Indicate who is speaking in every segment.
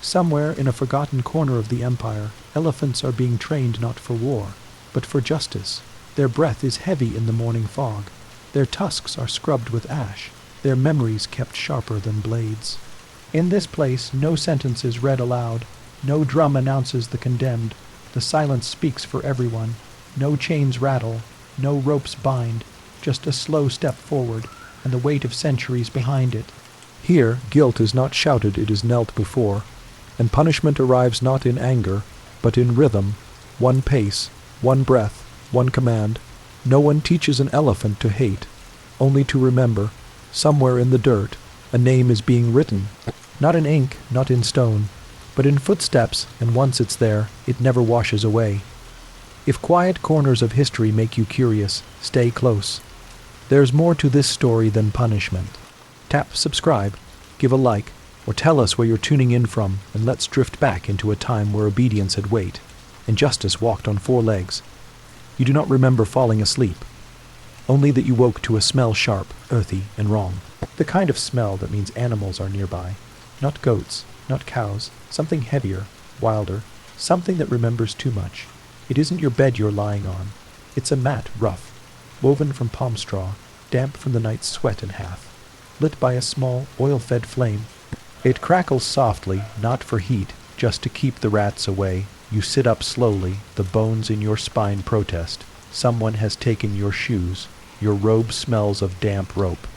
Speaker 1: Somewhere in a forgotten corner of the empire, elephants are being trained not for war, but for justice. Their breath is heavy in the morning fog. Their tusks are scrubbed with ash, their memories kept sharper than blades. In this place no sentence is read aloud, no drum announces the condemned, the silence speaks for everyone, no chains rattle, no ropes bind, just a slow step forward, and the weight of centuries behind it. Here guilt is not shouted, it is knelt before, and punishment arrives not in anger, but in rhythm, one pace, one breath, one command. No one teaches an elephant to hate, only to remember. Somewhere in the dirt, a name is being written, not in ink, not in stone, but in footsteps, and once it's there, it never washes away. If quiet corners of history make you curious, stay close. There's more to this story than punishment. Tap subscribe, give a like, or tell us where you're tuning in from, and let's drift back into a time where obedience had weight, and justice walked on 4 legs. You do not remember falling asleep, only that you woke to a smell sharp, earthy, and wrong. The kind of smell that means animals are nearby. Not goats, not cows, something heavier, wilder, something that remembers too much. It isn't your bed you're lying on. It's a mat rough, woven from palm straw, damp from the night's sweat and hath, lit by a small, oil-fed flame. It crackles softly, not for heat, just to keep the rats away. You sit up slowly, the bones in your spine protest. Someone has taken your shoes. Your robe smells of damp rope.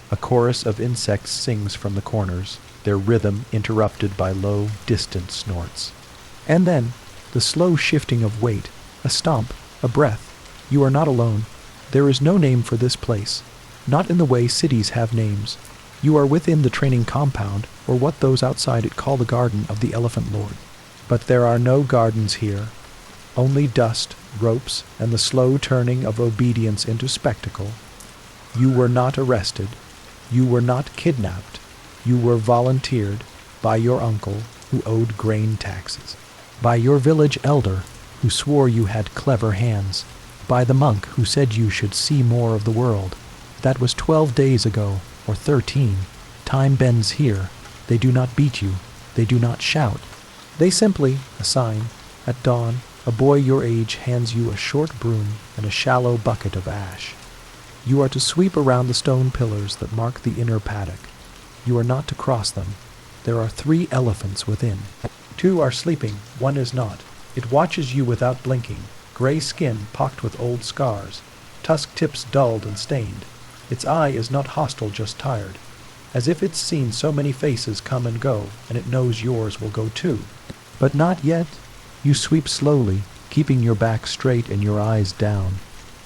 Speaker 1: A chorus of insects sings from the corners, their rhythm interrupted by low, distant snorts. And then, the slow shifting of weight, a stomp, a breath. You are not alone. There is no name for this place, not in the way cities have names. You are within the training compound, or what those outside it call the garden of the Elephant Lord. But there are no gardens here, only dust, ropes, and the slow turning of obedience into spectacle. You were not arrested. You were not kidnapped. You were volunteered by your uncle who owed grain taxes, by your village elder who swore you had clever hands, by the monk who said you should see more of the world. That was 12 days ago, or 13. Time bends here. They do not beat you. They do not shout. They simply assign. At dawn, a boy your age hands you a short broom and a shallow bucket of ash. You are to sweep around the stone pillars that mark the inner paddock. You are not to cross them. There are 3 elephants within. 2 are sleeping, 1 is not. It watches you without blinking, gray skin pocked with old scars, tusk tips dulled and stained. Its eye is not hostile, just tired, as if it's seen so many faces come and go, and it knows yours will go too. But not yet. You sweep slowly, keeping your back straight and your eyes down,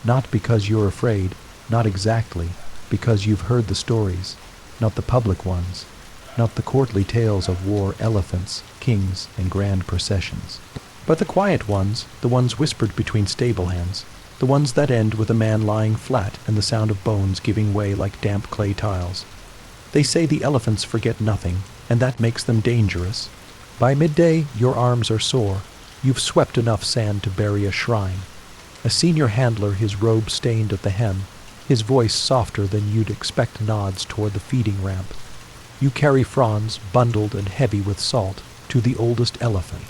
Speaker 1: not because you're afraid, not exactly, because you've heard the stories, not the public ones, not the courtly tales of war elephants, kings, and grand processions, but the quiet ones, the ones whispered between stable hands, the ones that end with a man lying flat and the sound of bones giving way like damp clay tiles. They say the elephants forget nothing, and that makes them dangerous. By midday, your arms are sore. You've swept enough sand to bury a shrine. A senior handler, his robe stained at the hem, his voice softer than you'd expect, nods toward the feeding ramp. You carry fronds, bundled and heavy with salt, to the oldest elephant.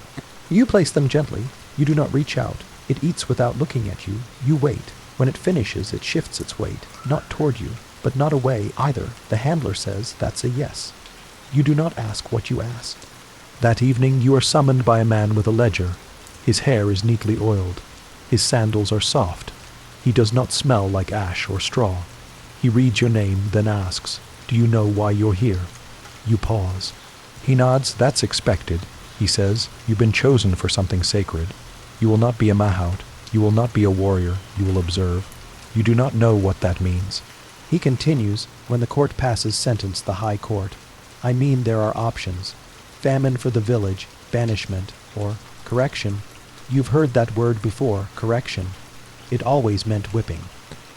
Speaker 1: You place them gently. You do not reach out. It eats without looking at you. You wait. When it finishes, it shifts its weight, not toward you, but not away either. The handler says that's a yes. You do not ask what you asked. That evening you are summoned by a man with a ledger. His hair is neatly oiled. His sandals are soft. He does not smell like ash or straw. He reads your name, then asks, "Do you know why you're here?" You pause. He nods. "That's expected." He says, "You've been chosen for something sacred. You will not be a mahout. You will not be a warrior. You will observe. You do not know what that means." He continues, "When the court passes sentence, the high court. I mean there are options. Famine for the village, banishment, or correction. You've heard that word before, correction. It always meant whipping.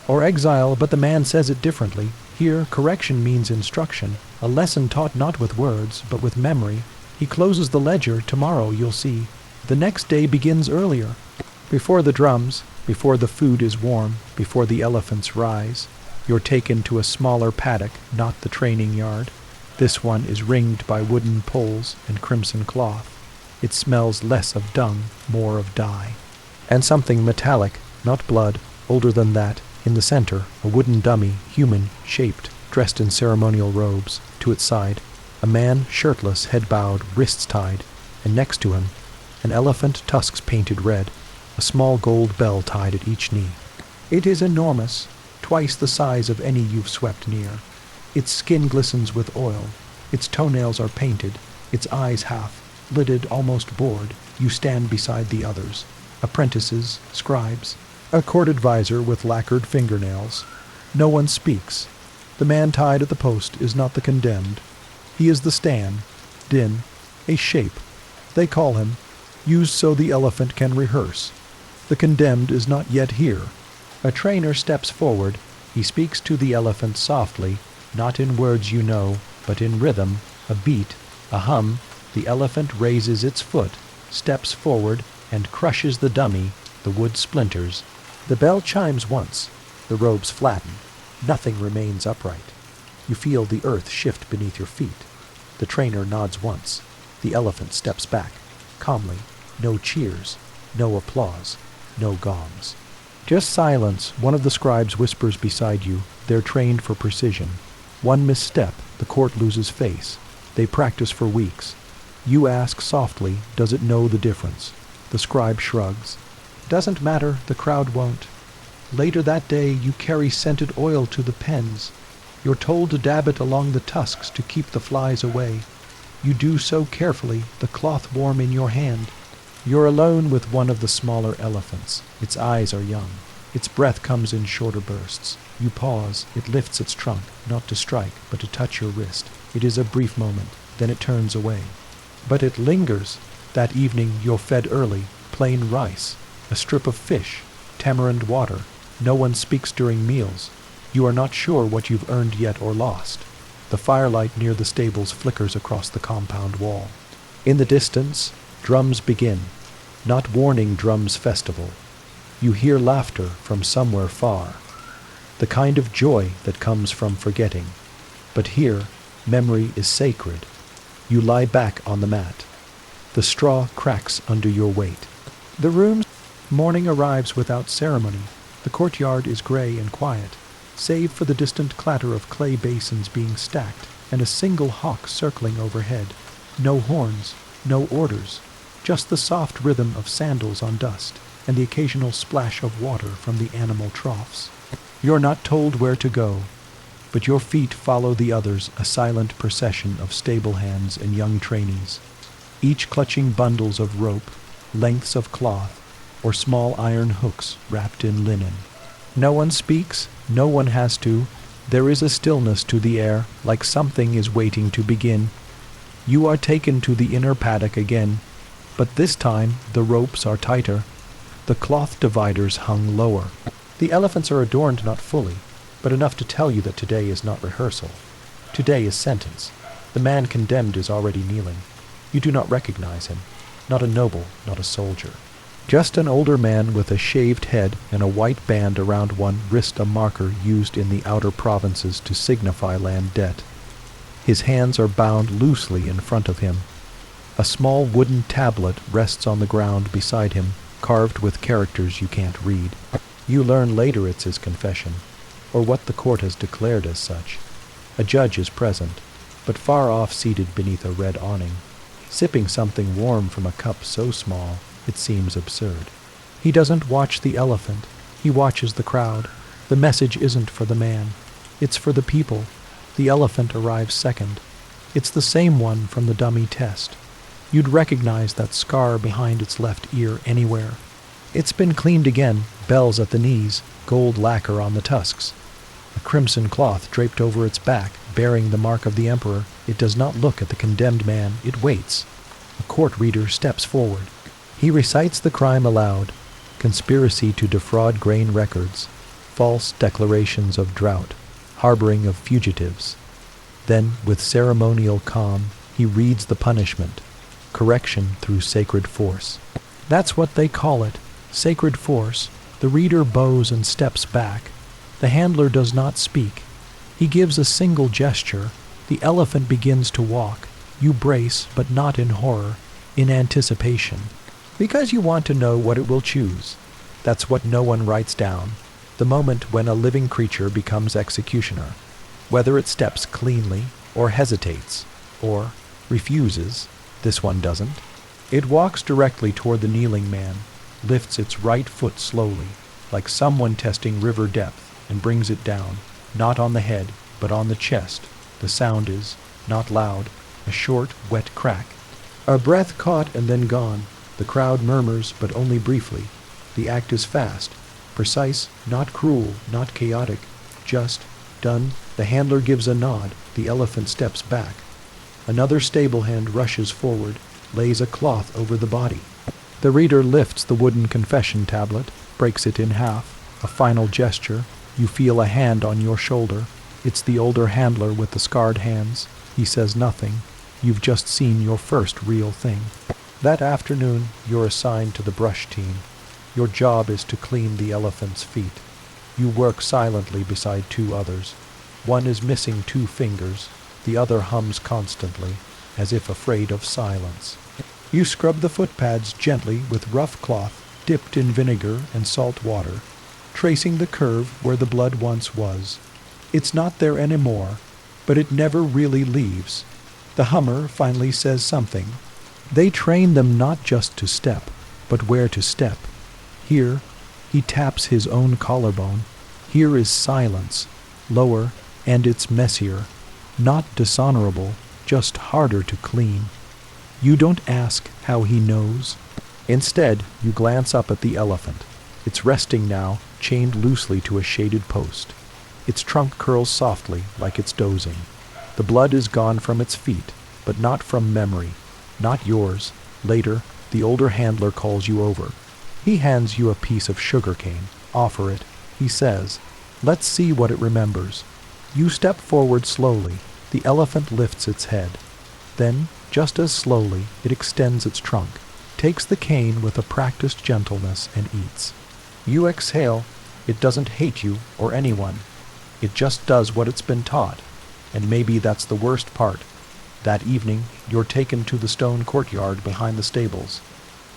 Speaker 1: Or exile, but the man says it differently. Here, correction means instruction, a lesson taught not with words, but with memory. He closes the ledger. Tomorrow, you'll see. The next day begins earlier. Before the drums, before the food is warm, before the elephants rise, you're taken to a smaller paddock, not the training yard. This one is ringed by wooden poles and crimson cloth. It smells less of dung, more of dye. And something metallic, not blood, older than that, in the center, a wooden dummy, human-shaped, dressed in ceremonial robes. To its side, a man, shirtless, head bowed, wrists tied, and next to him, an elephant, tusks painted red, a small gold bell tied at each knee. It is enormous, twice the size of any you've swept near. Its skin glistens with oil, its toenails are painted, its eyes half, lidded, almost bored. You stand beside the others, apprentices, scribes, a court advisor with lacquered fingernails. No one speaks. The man tied at the post is not the condemned. He is the stand-in, a shape. They call him, used so the elephant can rehearse. The condemned is not yet here. A trainer steps forward. He speaks to the elephant softly, not in words you know, but in rhythm, a beat, a hum. The elephant raises its foot, steps forward, and crushes the dummy. The wood splinters. The bell chimes once. The robes flatten. Nothing remains upright. You feel the earth shift beneath your feet. The trainer nods once. The elephant steps back, calmly. No cheers, no applause, no gongs. Just silence. One of the scribes whispers beside you. They're trained for precision. One misstep, the court loses face. They practice for weeks. You ask softly, does it know the difference? The scribe shrugs. Doesn't matter, the crowd won't. Later that day, you carry scented oil to the pens. You're told to dab it along the tusks to keep the flies away. You do so carefully, the cloth warm in your hand. You're alone with one of the smaller elephants. Its eyes are young. Its breath comes in shorter bursts. You pause. It lifts its trunk, not to strike, but to touch your wrist. It is a brief moment. Then it turns away. But it lingers. That evening you're fed early, plain rice, a strip of fish, tamarind water. No one speaks during meals. You are not sure what you've earned yet or lost. The firelight near the stables flickers across the compound wall. In the distance, drums begin. Not warning drums festival. You hear laughter from somewhere far. The kind of joy that comes from forgetting. But here, memory is sacred. You lie back on the mat. The straw cracks under your weight. The room's morning arrives without ceremony. The courtyard is gray and quiet, save for the distant clatter of clay basins being stacked and a single hawk circling overhead. No horns, no orders, just the soft rhythm of sandals on dust and the occasional splash of water from the animal troughs. You're not told where to go, but your feet follow the others, a silent procession of stable hands and young trainees, each clutching bundles of rope, lengths of cloth, or small iron hooks wrapped in linen. No one speaks, no one has to. There is a stillness to the air, like something is waiting to begin. You are taken to the inner paddock again, but this time the ropes are tighter. The cloth dividers hung lower. The elephants are adorned not fully, but enough to tell you that today is not rehearsal. Today is sentence. The man condemned is already kneeling. You do not recognize him. Not a noble, not a soldier. Just an older man with a shaved head and a white band around one wrist, a marker used in the outer provinces to signify land debt. His hands are bound loosely in front of him. A small wooden tablet rests on the ground beside him, carved with characters you can't read. You learn later it's his confession, or what the court has declared as such. A judge is present, but far off, seated beneath a red awning, sipping something warm from a cup so small it seems absurd. He doesn't watch the elephant. He watches the crowd. The message isn't for the man. It's for the people. The elephant arrives second. It's the same one from the dummy test. You'd recognize that scar behind its left ear anywhere. It's been cleaned again, bells at the knees, gold lacquer on the tusks. A crimson cloth draped over its back, bearing the mark of the emperor. It does not look at the condemned man. It waits. A court reader steps forward. He recites the crime aloud: conspiracy to defraud grain records, false declarations of drought, harboring of fugitives. Then, with ceremonial calm, he reads the punishment: correction through sacred force. That's what they call it, sacred force. The reader bows and steps back. The handler does not speak. He gives a single gesture. The elephant begins to walk. You brace, but not in horror, in anticipation, because you want to know what it will choose. That's what no one writes down, the moment when a living creature becomes executioner. Whether it steps cleanly, or hesitates, or refuses, this one doesn't. It walks directly toward the kneeling man, lifts its right foot slowly, like someone testing river depth, and brings it down, not on the head, but on the chest. The sound is, not loud, a short, wet crack. A breath caught and then gone. The crowd murmurs, but only briefly. The act is fast, precise, not cruel, not chaotic, just done. The handler gives a nod. The elephant steps back. Another stable hand rushes forward, lays a cloth over the body. The reader lifts the wooden confession tablet, breaks it in half. A final gesture. You feel a hand on your shoulder. It's the older handler with the scarred hands. He says nothing. You've just seen your first real thing. That afternoon, you're assigned to the brush team. Your job is to clean the elephant's feet. You work silently beside two others. One is missing 2 fingers. The other hums constantly, as if afraid of silence. You scrub the footpads gently with rough cloth, dipped in vinegar and salt water, tracing the curve where the blood once was. It's not there anymore, but it never really leaves. The hummer finally says something. They train them not just to step, but where to step. Here, he taps his own collarbone. Here is silence, lower, and it's messier. Not dishonorable, just harder to clean. You don't ask how he knows. Instead, you glance up at the elephant. It's resting now, chained loosely to a shaded post. Its trunk curls softly, like it's dozing. The blood is gone from its feet, but not from memory. Not yours. Later, the older handler calls you over. He hands you a piece of sugar cane. Offer it. He says, "Let's see what it remembers." You step forward slowly. The elephant lifts its head. Then, just as slowly, it extends its trunk, takes the cane with a practiced gentleness, and eats. You exhale. It doesn't hate you or anyone. It just does what it's been taught. And maybe that's the worst part. That evening, you're taken to the stone courtyard behind the stables.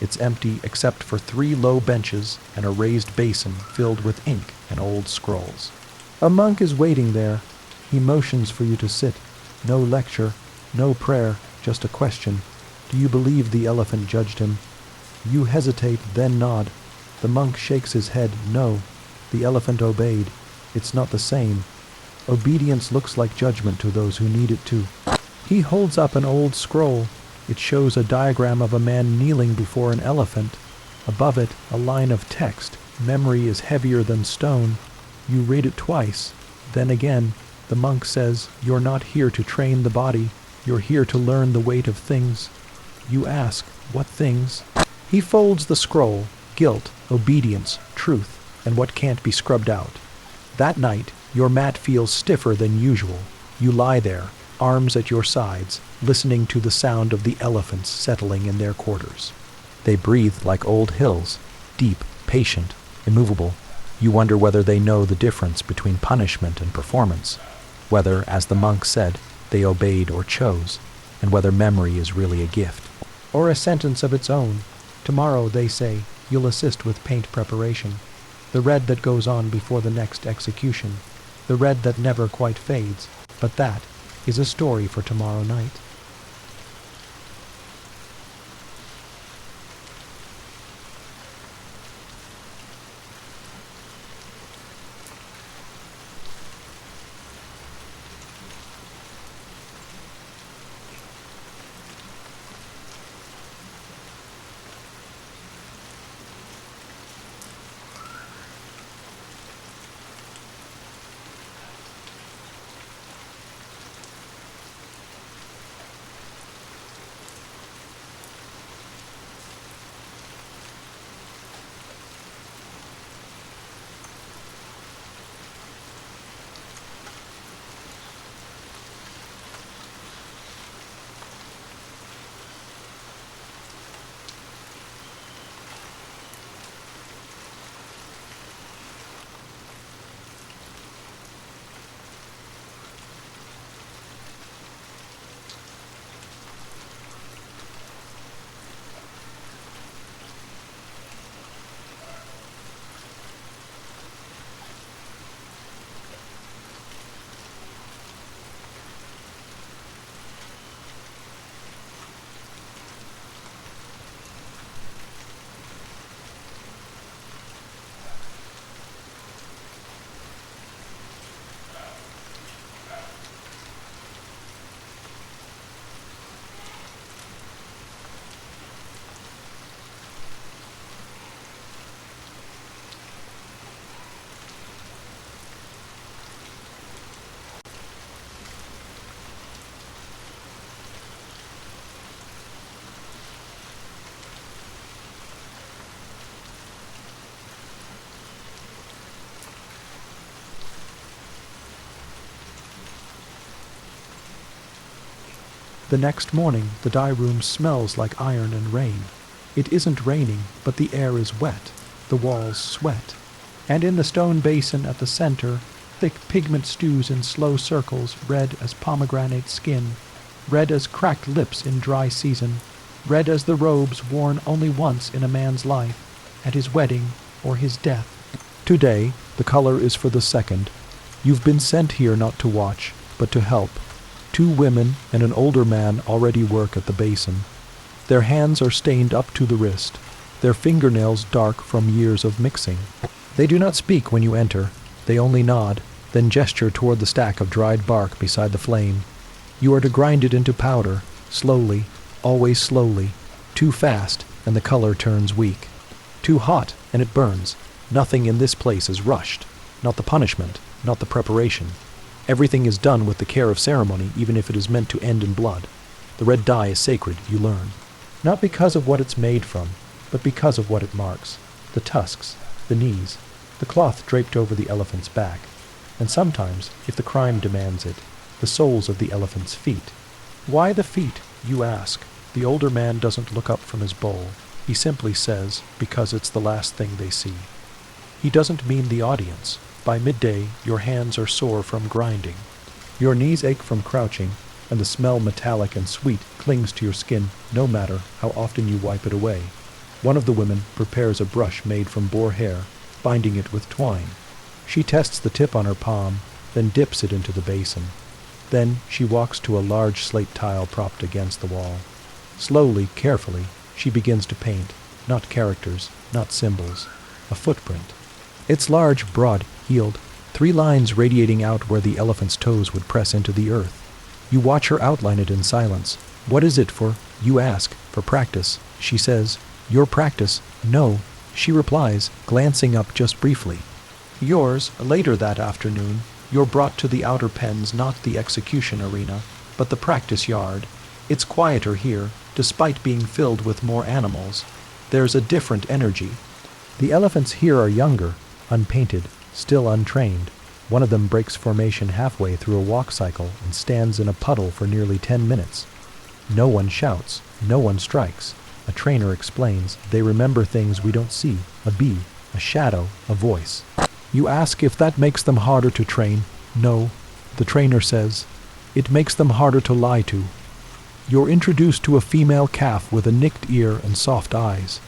Speaker 1: It's empty except for 3 low benches and a raised basin filled with ink and old scrolls. A monk is waiting there. He motions for you to sit. No lecture, no prayer, just a question. Do you believe the elephant judged him? You hesitate, then nod. The monk shakes his head. No. The elephant obeyed. It's not the same. Obedience looks like judgment to those who need it to. He holds up an old scroll. It shows a diagram of a man kneeling before an elephant. Above it, a line of text. Memory is heavier than stone. You read it twice. Then again, the monk says, "You're not here to train the body. You're here to learn the weight of things." You ask, "What things?" He folds the scroll. Guilt, obedience, truth, and what can't be scrubbed out. That night, your mat feels stiffer than usual. You lie there, arms at your sides, listening to the sound of the elephants settling in their quarters. They breathe like old hills, deep, patient, immovable. You wonder whether they know the difference between punishment and performance, whether, as the monk said, they obeyed or chose, and whether memory is really a gift, or a sentence of its own. Tomorrow, they say, you'll assist with paint preparation, the red that goes on before the next execution, the red that never quite fades, but that is a story for tomorrow night. The next morning, the dye room smells like iron and rain. It isn't raining, but the air is wet. The walls sweat. And in the stone basin at the center, thick pigment stews in slow circles, red as pomegranate skin, red as cracked lips in dry season, red as the robes worn only once in a man's life, at his wedding or his death. Today, the color is for the second. You've been sent here not to watch, but to help. 2 women and an older man already work at the basin. Their hands are stained up to the wrist, their fingernails dark from years of mixing. They do not speak when you enter. They only nod, then gesture toward the stack of dried bark beside the flame. You are to grind it into powder, slowly, always slowly. Too fast, and the color turns weak. Too hot, and it burns. Nothing in this place is rushed. Not the punishment, not the preparation. Everything is done with the care of ceremony, even if it is meant to end in blood. The red dye is sacred, you learn. Not because of what it's made from, but because of what it marks. The tusks, the knees, the cloth draped over the elephant's back, and sometimes, if the crime demands it, the soles of the elephant's feet. Why the feet, you ask? The older man doesn't look up from his bowl. He simply says, because it's the last thing they see. He doesn't mean the audience. By midday, your hands are sore from grinding. Your knees ache from crouching, and the smell metallic and sweet clings to your skin no matter how often you wipe it away. One of the women prepares a brush made from boar hair, binding it with twine. She tests the tip on her palm, then dips it into the basin. Then she walks to a large slate tile propped against the wall. Slowly, carefully, she begins to paint, not characters, not symbols, a footprint. It's large, broad, heeled, 3 lines radiating out where the elephant's toes would press into the earth. You watch her outline it in silence. What is it for? You ask. For practice. She says, your practice? No. She replies, glancing up just briefly. Yours, later that afternoon, you're brought to the outer pens, not the execution arena, but the practice yard. It's quieter here, despite being filled with more animals. There's a different energy. The elephants here are younger, unpainted, still untrained. One of them breaks formation halfway through a walk cycle and stands in a puddle for nearly 10 minutes. No one shouts, no one strikes. A trainer explains they remember things we don't see, a bee, a shadow, a voice. You ask if that makes them harder to train. No, the trainer says, it makes them harder to lie to. You're introduced to a female calf with a nicked ear and soft eyes.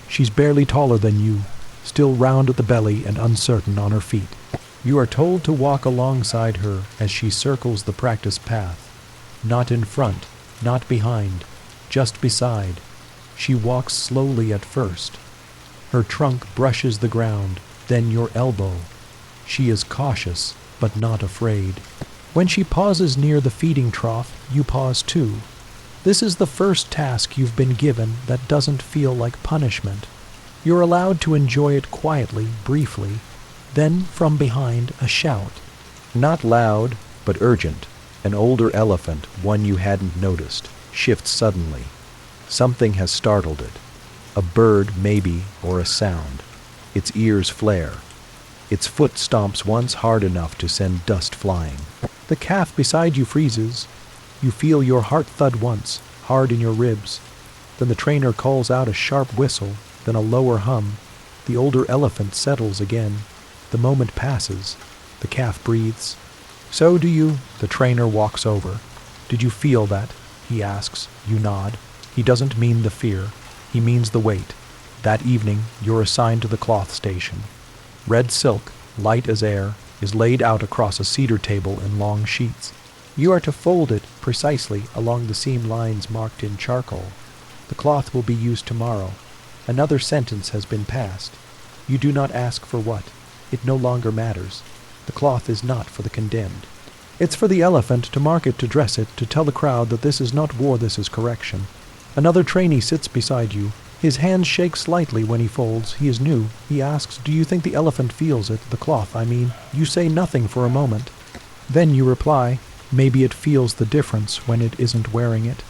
Speaker 1: She's barely taller than you, still round at the belly and uncertain on her feet. You are told to walk alongside her as she circles the practice path. Not in front, not behind, just beside. She walks slowly at first. Her trunk brushes the ground, then your elbow. She is cautious, but not afraid. When she pauses near the feeding trough, you pause too. This is the first task you've been given that doesn't feel like punishment. You're allowed to enjoy it quietly, briefly. Then, from behind, a shout. Not loud, but urgent. An older elephant, one you hadn't noticed, shifts suddenly. Something has startled it. A bird, maybe, or a sound. Its ears flare. Its foot stomps once hard enough to send dust flying. The calf beside you freezes. You feel your heart thud once, hard in your ribs. Then the trainer calls out a sharp whistle, then a lower hum. The older elephant settles again. The moment passes. The calf breathes. So do you. The trainer walks over. Did you feel that? He asks. You nod. He doesn't mean the fear. He means the weight. That evening, you're assigned to the cloth station. Red silk, light as air, is laid out across a cedar table in long sheets. You are to fold it precisely along the seam lines marked in charcoal. The cloth will be used tomorrow. Another sentence has been passed. You do not ask for what. It no longer matters. The cloth is not for the condemned. It's for the elephant to mark it, to dress it, to tell the crowd that this is not war, this is correction. Another trainee sits beside you. His hands shake slightly when he folds. He is new. He asks, do you think the elephant feels it, the cloth, I mean? You say nothing for a moment. Then you reply, maybe it feels the difference when it isn't wearing it.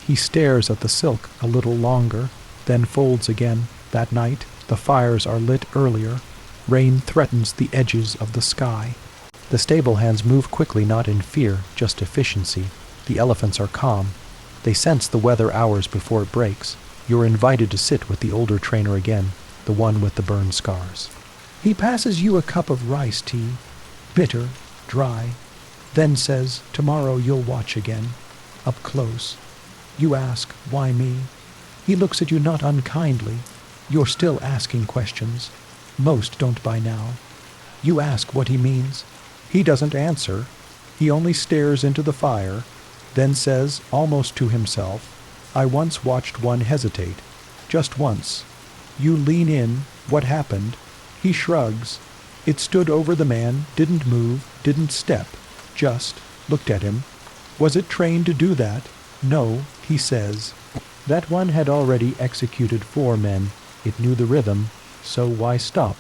Speaker 1: He stares at the silk a little longer, then folds again. That night, the fires are lit earlier. Rain threatens the edges of the sky. The stable hands move quickly, not in fear, just efficiency. The elephants are calm. They sense the weather hours before it breaks. You're invited to sit with the older trainer again, the one with the burn scars. He passes you a cup of rice tea, bitter, dry, then says, "Tomorrow you'll watch again, up close." You ask, "Why me?" He looks at you not unkindly. You're still asking questions. Most don't by now. You ask what he means. He doesn't answer. He only stares into the fire, then says, almost to himself, "I once watched one hesitate. Just once." You lean in. What happened? He shrugs. It stood over the man, didn't move, didn't step, just looked at him. Was it trained to do that? No, he says. That one had already executed 4 men. It knew the rhythm, so why stop?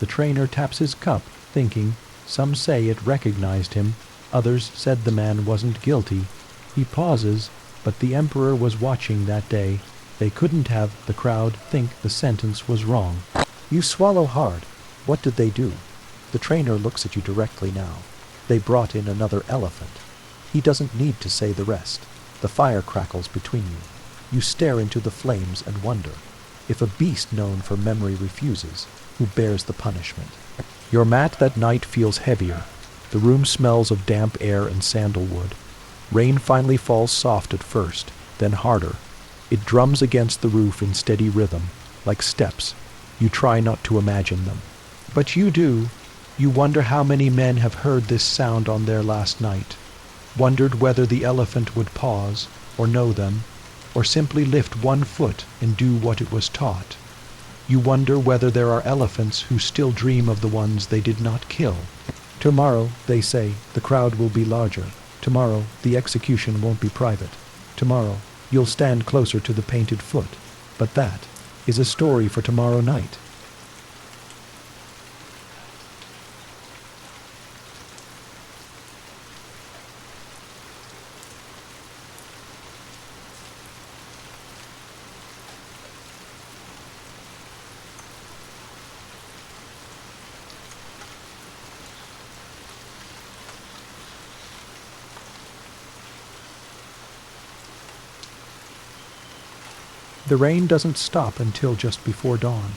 Speaker 1: The trainer taps his cup, thinking. Some say it recognized him. Others said the man wasn't guilty. He pauses, but the emperor was watching that day. They couldn't have the crowd think the sentence was wrong. You swallow hard. What did they do? The trainer looks at you directly now. They brought in another elephant. He doesn't need to say the rest. The fire crackles between you. You stare into the flames and wonder. If a beast known for memory refuses, who bears the punishment? Your mat that night feels heavier. The room smells of damp air and sandalwood. Rain finally falls soft at first, then harder. It drums against the roof in steady rhythm, like steps. You try not to imagine them. But you do. You wonder how many men have heard this sound on their last night. Wondered whether the elephant would pause, or know them, or simply lift one foot and do what it was taught. You wonder whether there are elephants who still dream of the ones they did not kill. Tomorrow, they say, the crowd will be larger. Tomorrow, the execution won't be private. Tomorrow, you'll stand closer to the painted foot. But that is a story for tomorrow night. The rain doesn't stop until just before dawn.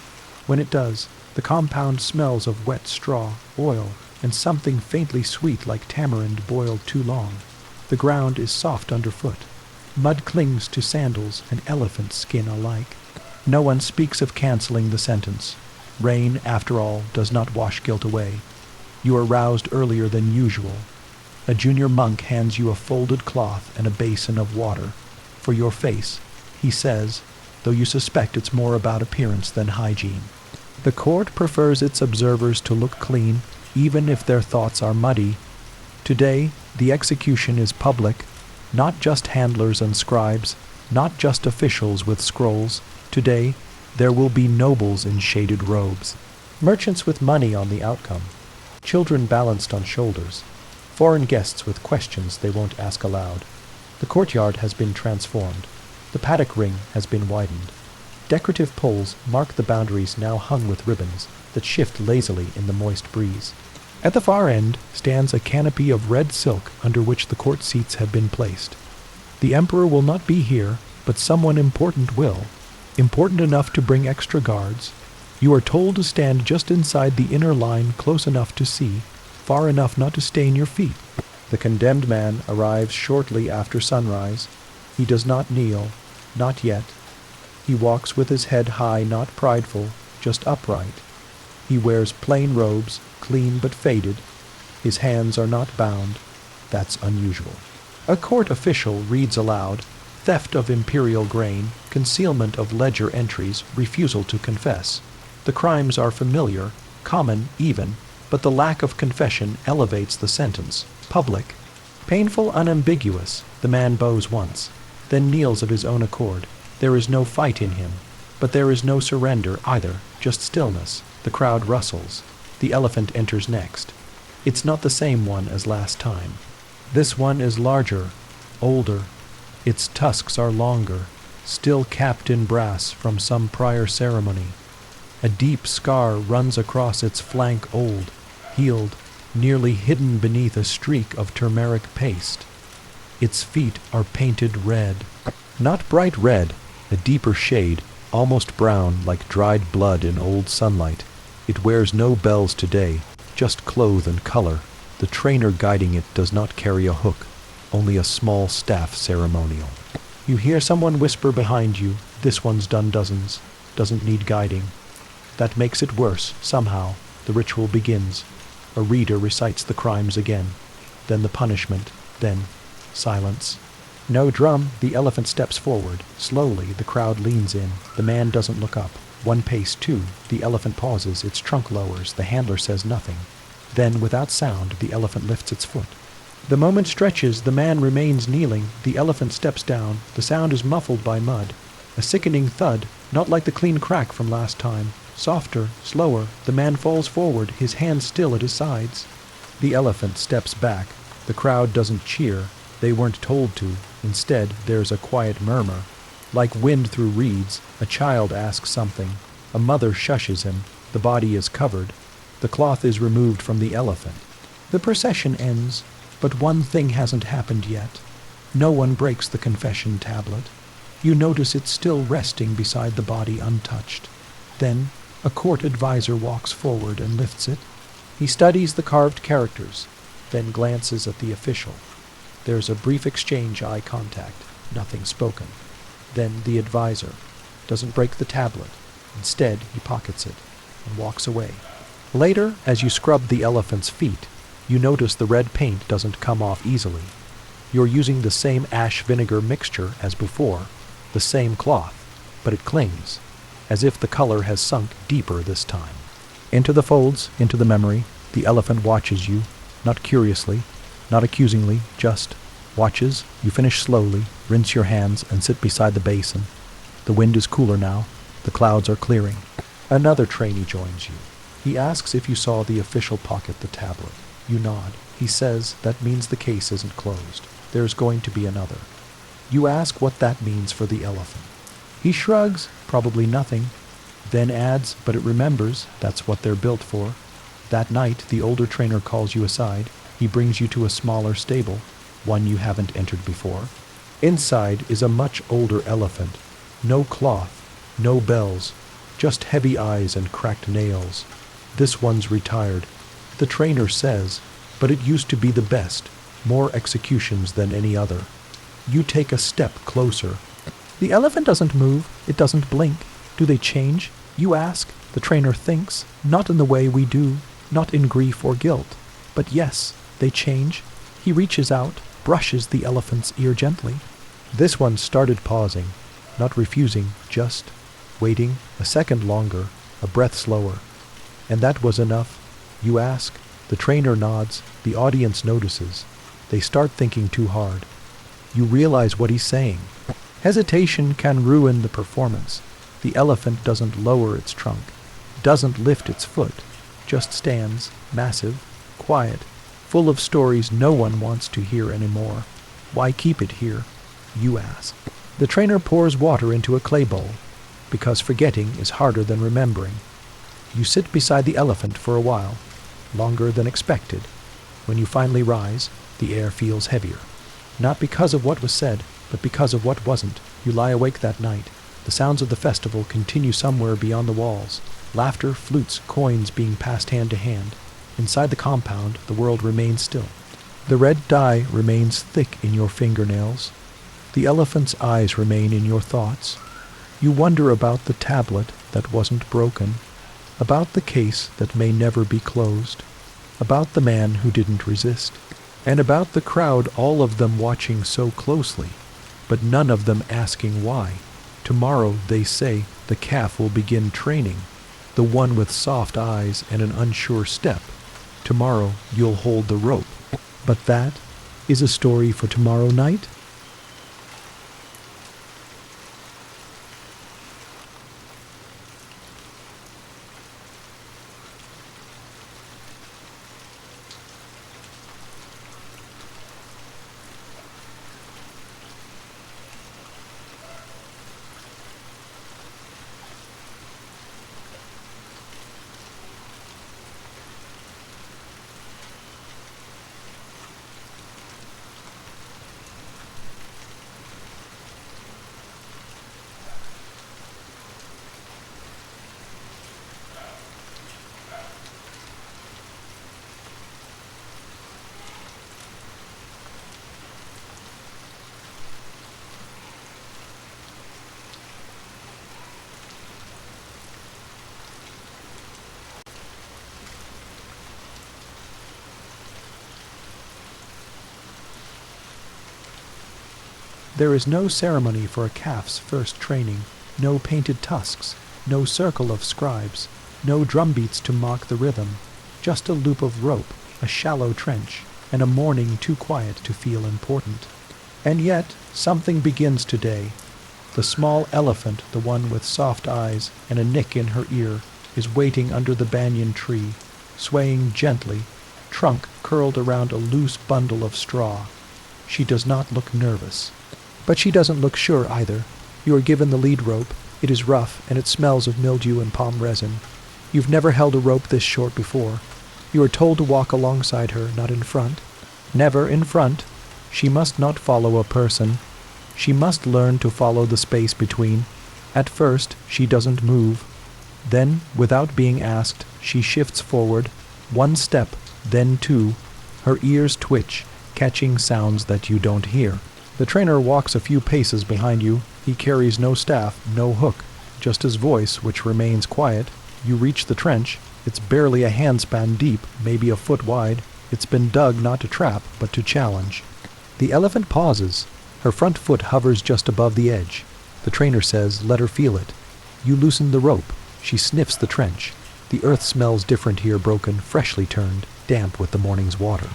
Speaker 1: When it does, the compound smells of wet straw, oil, and something faintly sweet like tamarind boiled too long. The ground is soft underfoot. Mud clings to sandals and elephant skin alike. No one speaks of canceling the sentence. Rain, after all, does not wash guilt away. You are roused earlier than usual. A junior monk hands you a folded cloth and a basin of water. For your face, he says, though you suspect it's more about appearance than hygiene. The court prefers its observers to look clean, even if their thoughts are muddy. Today, the execution is public, not just handlers and scribes, not just officials with scrolls. Today, there will be nobles in shaded robes, merchants with money on the outcome, children balanced on shoulders, foreign guests with questions they won't ask aloud. The courtyard has been transformed. The paddock ring has been widened. Decorative poles mark the boundaries now hung with ribbons that shift lazily in the moist breeze. At the far end stands a canopy of red silk under which the court seats have been placed. The emperor will not be here, but someone important will. Important enough to bring extra guards. You are told to stand just inside the inner line, close enough to see, far enough not to stain your feet. The condemned man arrives shortly after sunrise. He does not kneel, not yet. He walks with his head high, not prideful, just upright. He wears plain robes, clean but faded. His hands are not bound. That's unusual. A court official reads aloud, theft of imperial grain, concealment of ledger entries, refusal to confess. The crimes are familiar, common even, but the lack of confession elevates the sentence. Public. Painful, unambiguous. The man bows once, then kneels of his own accord. There is no fight in him, but there is no surrender either, just stillness. The crowd rustles. The elephant enters next. It's not the same one as last time. This one is larger, older. Its tusks are longer, still capped in brass from some prior ceremony. A deep scar runs across its flank, old, healed, nearly hidden beneath a streak of turmeric paste. Its feet are painted red. Not bright red, a deeper shade, almost brown like dried blood in old sunlight. It wears no bells today, just cloth and color. The trainer guiding it does not carry a hook, only a small staff ceremonial. You hear someone whisper behind you, "This one's done dozens, doesn't need guiding." That makes it worse, somehow. The ritual begins. A reader recites the crimes again. Then the punishment, then silence. No drum, the elephant steps forward. Slowly, the crowd leans in. The man doesn't look up. One pace, two. The elephant pauses, its trunk lowers. The handler says nothing. Then, without sound, the elephant lifts its foot. The moment stretches, the man remains kneeling. The elephant steps down. The sound is muffled by mud. A sickening thud, not like the clean crack from last time. Softer, slower, the man falls forward, his hands still at his sides. The elephant steps back. The crowd doesn't cheer. They weren't told to. Instead, there's a quiet murmur. Like wind through reeds, a child asks something. A mother shushes him. The body is covered. The cloth is removed from the elephant. The procession ends, but one thing hasn't happened yet. No one breaks the confession tablet. You notice it's still resting beside the body untouched. Then, a court advisor walks forward and lifts it. He studies the carved characters, then glances at the official. There's a brief exchange, eye contact, nothing spoken. Then the advisor doesn't break the tablet. Instead, he pockets it and walks away. Later, as you scrub the elephant's feet, you notice the red paint doesn't come off easily. You're using the same ash vinegar mixture as before, the same cloth, but it clings, as if the color has sunk deeper this time. Into the folds, into the memory, the elephant watches you, not curiously, not accusingly, just watches. You finish slowly, rinse your hands, and sit beside the basin. The wind is cooler now. The clouds are clearing. Another trainee joins you. He asks if you saw the official pocket the tablet. You nod. He says that means the case isn't closed. There's going to be another. You ask what that means for the elephant. He shrugs, probably nothing, then adds, but it remembers, that's what they're built for. That night, the older trainer calls you aside. He brings you to a smaller stable, one you haven't entered before. Inside is a much older elephant. No cloth, no bells, just heavy eyes and cracked nails. This one's retired. The trainer says, but it used to be the best, more executions than any other. You take a step closer. The elephant doesn't move, it doesn't blink. Do they change? You ask. The trainer thinks, not in the way we do, not in grief or guilt. But yes, they change. He reaches out, brushes the elephant's ear gently. This one started pausing, not refusing, just waiting a second longer, a breath slower. And that was enough. You ask. The trainer nods. The audience notices. They start thinking too hard. You realize what he's saying. Hesitation can ruin the performance. The elephant doesn't lower its trunk, doesn't lift its foot, just stands, massive, quiet, full of stories no one wants to hear anymore. Why keep it here? You ask. The trainer pours water into a clay bowl, because forgetting is harder than remembering. You sit beside the elephant for a while, longer than expected. When you finally rise, the air feels heavier. Not because of what was said, but because of what wasn't. You lie awake that night. The sounds of the festival continue somewhere beyond the walls. Laughter, flutes, coins being passed hand to hand. Inside the compound, the world remains still. The red dye remains thick in your fingernails. The elephant's eyes remain in your thoughts. You wonder about the tablet that wasn't broken, about the case that may never be closed, about the man who didn't resist, and about the crowd, all of them watching so closely, but none of them asking why. Tomorrow, they say, the calf will begin training, the one with soft eyes and an unsure step. Tomorrow, you'll hold the rope. But that is a story for tomorrow night. There is no ceremony for a calf's first training, no painted tusks, no circle of scribes, no drumbeats to mark the rhythm, just a loop of rope, a shallow trench, and a morning too quiet to feel important. And yet, something begins today. The small elephant, the one with soft eyes and a nick in her ear, is waiting under the banyan tree, swaying gently, trunk curled around a loose bundle of straw. She does not look nervous. But she doesn't look sure either. You are given the lead rope. It is rough, and it smells of mildew and palm resin. You've never held a rope this short before. You are told to walk alongside her, not in front. Never in front. She must not follow a person. She must learn to follow the space between. At first, she doesn't move. Then, without being asked, she shifts forward, one step, then two. Her ears twitch, catching sounds that you don't hear. The trainer walks a few paces behind you. He carries no staff, no hook, just his voice, which remains quiet. You reach the trench. It's barely a handspan deep, maybe a foot wide. It's been dug not to trap, but to challenge. The elephant pauses. Her front foot hovers just above the edge. The trainer says, "Let her feel it." You loosen the rope. She sniffs the trench. The earth smells different here, broken, freshly turned, damp with the morning's water.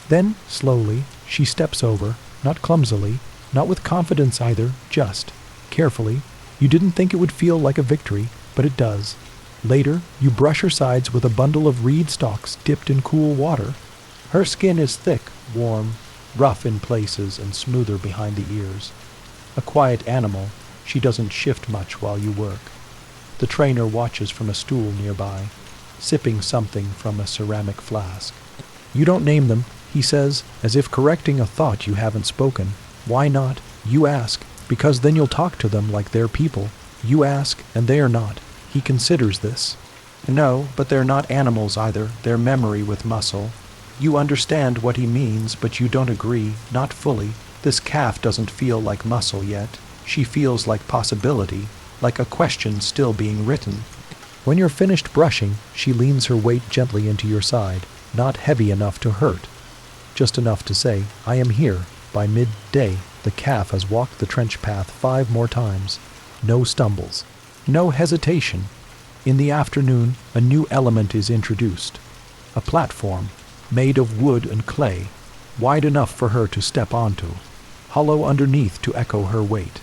Speaker 1: Then, slowly, she steps over, not clumsily, not with confidence either, just, carefully. You didn't think it would feel like a victory, but it does. Later, you brush her sides with a bundle of reed stalks dipped in cool water. Her skin is thick, warm, rough in places and smoother behind the ears. A quiet animal, she doesn't shift much while you work. The trainer watches from a stool nearby, sipping something from a ceramic flask. You don't name them, he says, as if correcting a thought you haven't spoken. Why not? You ask, because then you'll talk to them like they're people. You ask, and they are not. He considers this. No, but they're not animals either. They're memory with muscle. You understand what he means, but you don't agree, not fully. This calf doesn't feel like muscle yet. She feels like possibility, like a question still being written. When you're finished brushing, she leans her weight gently into your side, not heavy enough to hurt, just enough to say, "I am here." By midday, the calf has walked the trench path 5 more times. No stumbles. No hesitation. In the afternoon, a new element is introduced. A platform, made of wood and clay, wide enough for her to step onto, hollow underneath to echo her weight.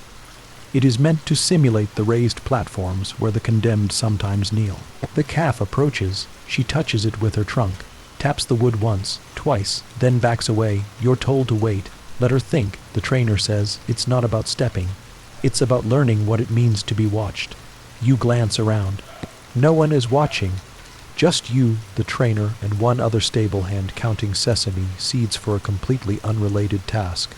Speaker 1: It is meant to simulate the raised platforms where the condemned sometimes kneel. The calf approaches. She touches it with her trunk, taps the wood once, twice, then backs away. You're told to wait. Let her think. The trainer says it's not about stepping. It's about learning what it means to be watched. You glance around. No one is watching. Just you, the trainer, and one other stable hand counting sesame seeds for a completely unrelated task.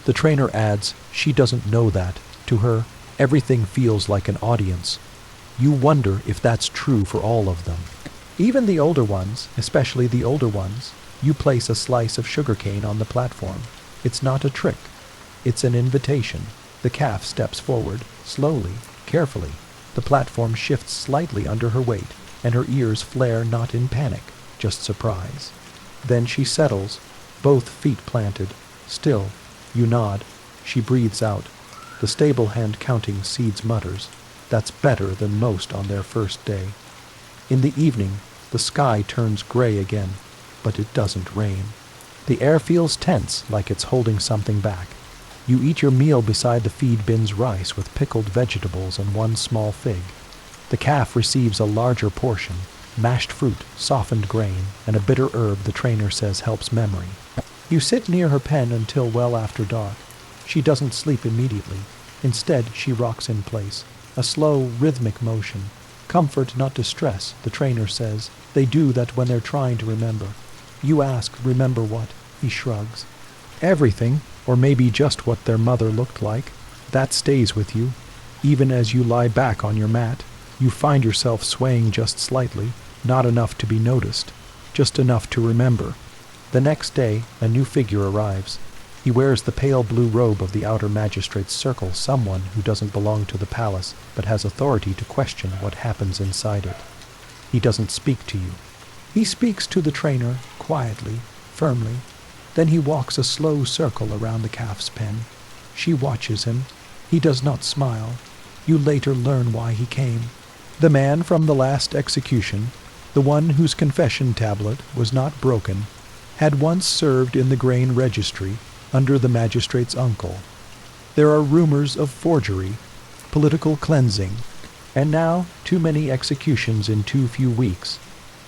Speaker 1: The trainer adds, she doesn't know that. To her, everything feels like an audience. You wonder if that's true for all of them. Even the older ones, especially the older ones, you place a slice of sugarcane on the platform. It's not a trick. It's an invitation. The calf steps forward, slowly, carefully. The platform shifts slightly under her weight, and her ears flare not in panic, just surprise. Then she settles, both feet planted, still. You nod. She breathes out. The stable hand counting seeds mutters, "That's better than most on their first day." In the evening, the sky turns gray again, but it doesn't rain. The air feels tense, like it's holding something back. You eat your meal beside the feed bin's rice with pickled vegetables and one small fig. The calf receives a larger portion, mashed fruit, softened grain, and a bitter herb the trainer says helps memory. You sit near her pen until well after dark. She doesn't sleep immediately. Instead, she rocks in place, a slow, rhythmic motion. Comfort, not distress, the trainer says. They do that when they're trying to remember. You ask, remember what? He shrugs. Everything, or maybe just what their mother looked like. That stays with you. Even as you lie back on your mat, you find yourself swaying just slightly, not enough to be noticed, just enough to remember. The next day, a new figure arrives. He wears the pale blue robe of the outer magistrate's circle, someone who doesn't belong to the palace, but has authority to question what happens inside it. He doesn't speak to you. He speaks to the trainer, quietly, firmly. Then he walks a slow circle around the calf's pen. She watches him. He does not smile. You later learn why he came. The man from the last execution, the one whose confession tablet was not broken, had once served in the grain registry under the magistrate's uncle. There are rumors of forgery, political cleansing, and now too many executions in too few weeks.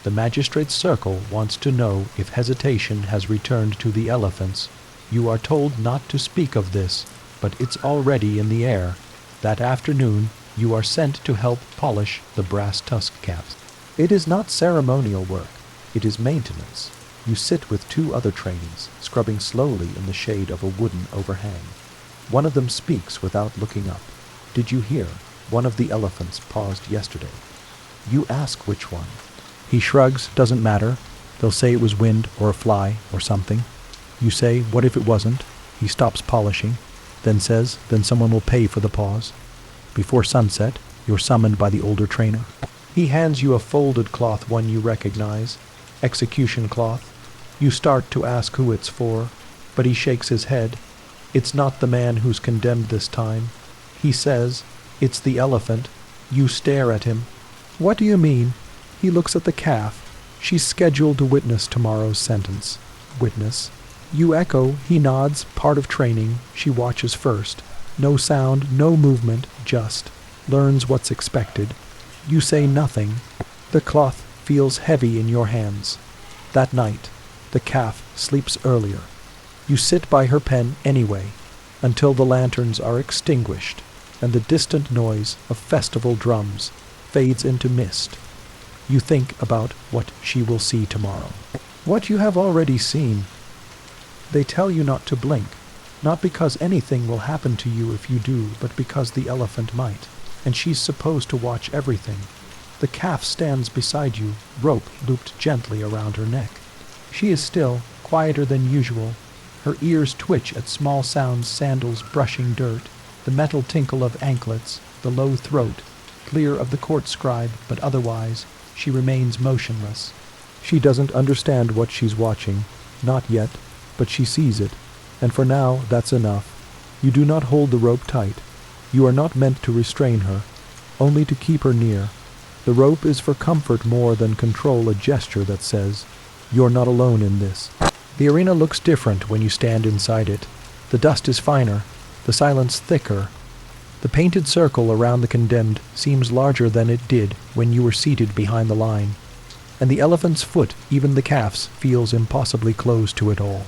Speaker 1: The magistrate's circle wants to know if hesitation has returned to the elephants. You are told not to speak of this, but it's already in the air. That afternoon, you are sent to help polish the brass tusk caps. It is not ceremonial work. It is maintenance. You sit with two other trainees, scrubbing slowly in the shade of a wooden overhang. One of them speaks without looking up. Did you hear? One of the elephants paused yesterday. You ask which one. He shrugs. Doesn't matter. They'll say it was wind or a fly or something. You say, what if it wasn't? He stops polishing, then says, then someone will pay for the pause. Before sunset, you're summoned by the older trainer. He hands you a folded cloth, one you recognize, execution cloth. You start to ask who it's for, but he shakes his head. It's not the man who's condemned this time. He says, it's the elephant. You stare at him. What do you mean? He looks at the calf. She's scheduled to witness tomorrow's sentence. Witness. You echo. He nods. Part of training. She watches first. No sound, no movement, just. Learns what's expected. You say nothing. The cloth feels heavy in your hands. That night, the calf sleeps earlier. You sit by her pen anyway, until the lanterns are extinguished, and the distant noise of festival drums fades into mist. You think about what she will see tomorrow. What you have already seen. They tell you not to blink, not because anything will happen to you if you do, but because the elephant might, and she's supposed to watch everything. The calf stands beside you, rope looped gently around her neck. She is still, quieter than usual. Her ears twitch at small sounds, sandals brushing dirt, the metal tinkle of anklets, the low throat, clear of the court scribe, but otherwise she remains motionless. She doesn't understand what she's watching, not yet, but she sees it, and for now that's enough. You do not hold the rope tight. You are not meant to restrain her, only to keep her near. The rope is for comfort more than control, a gesture that says, you're not alone in this. The arena looks different when you stand inside it. The dust is finer, the silence thicker. The painted circle around the condemned seems larger than it did when you were seated behind the line, and the elephant's foot, even the calf's, feels impossibly close to it all.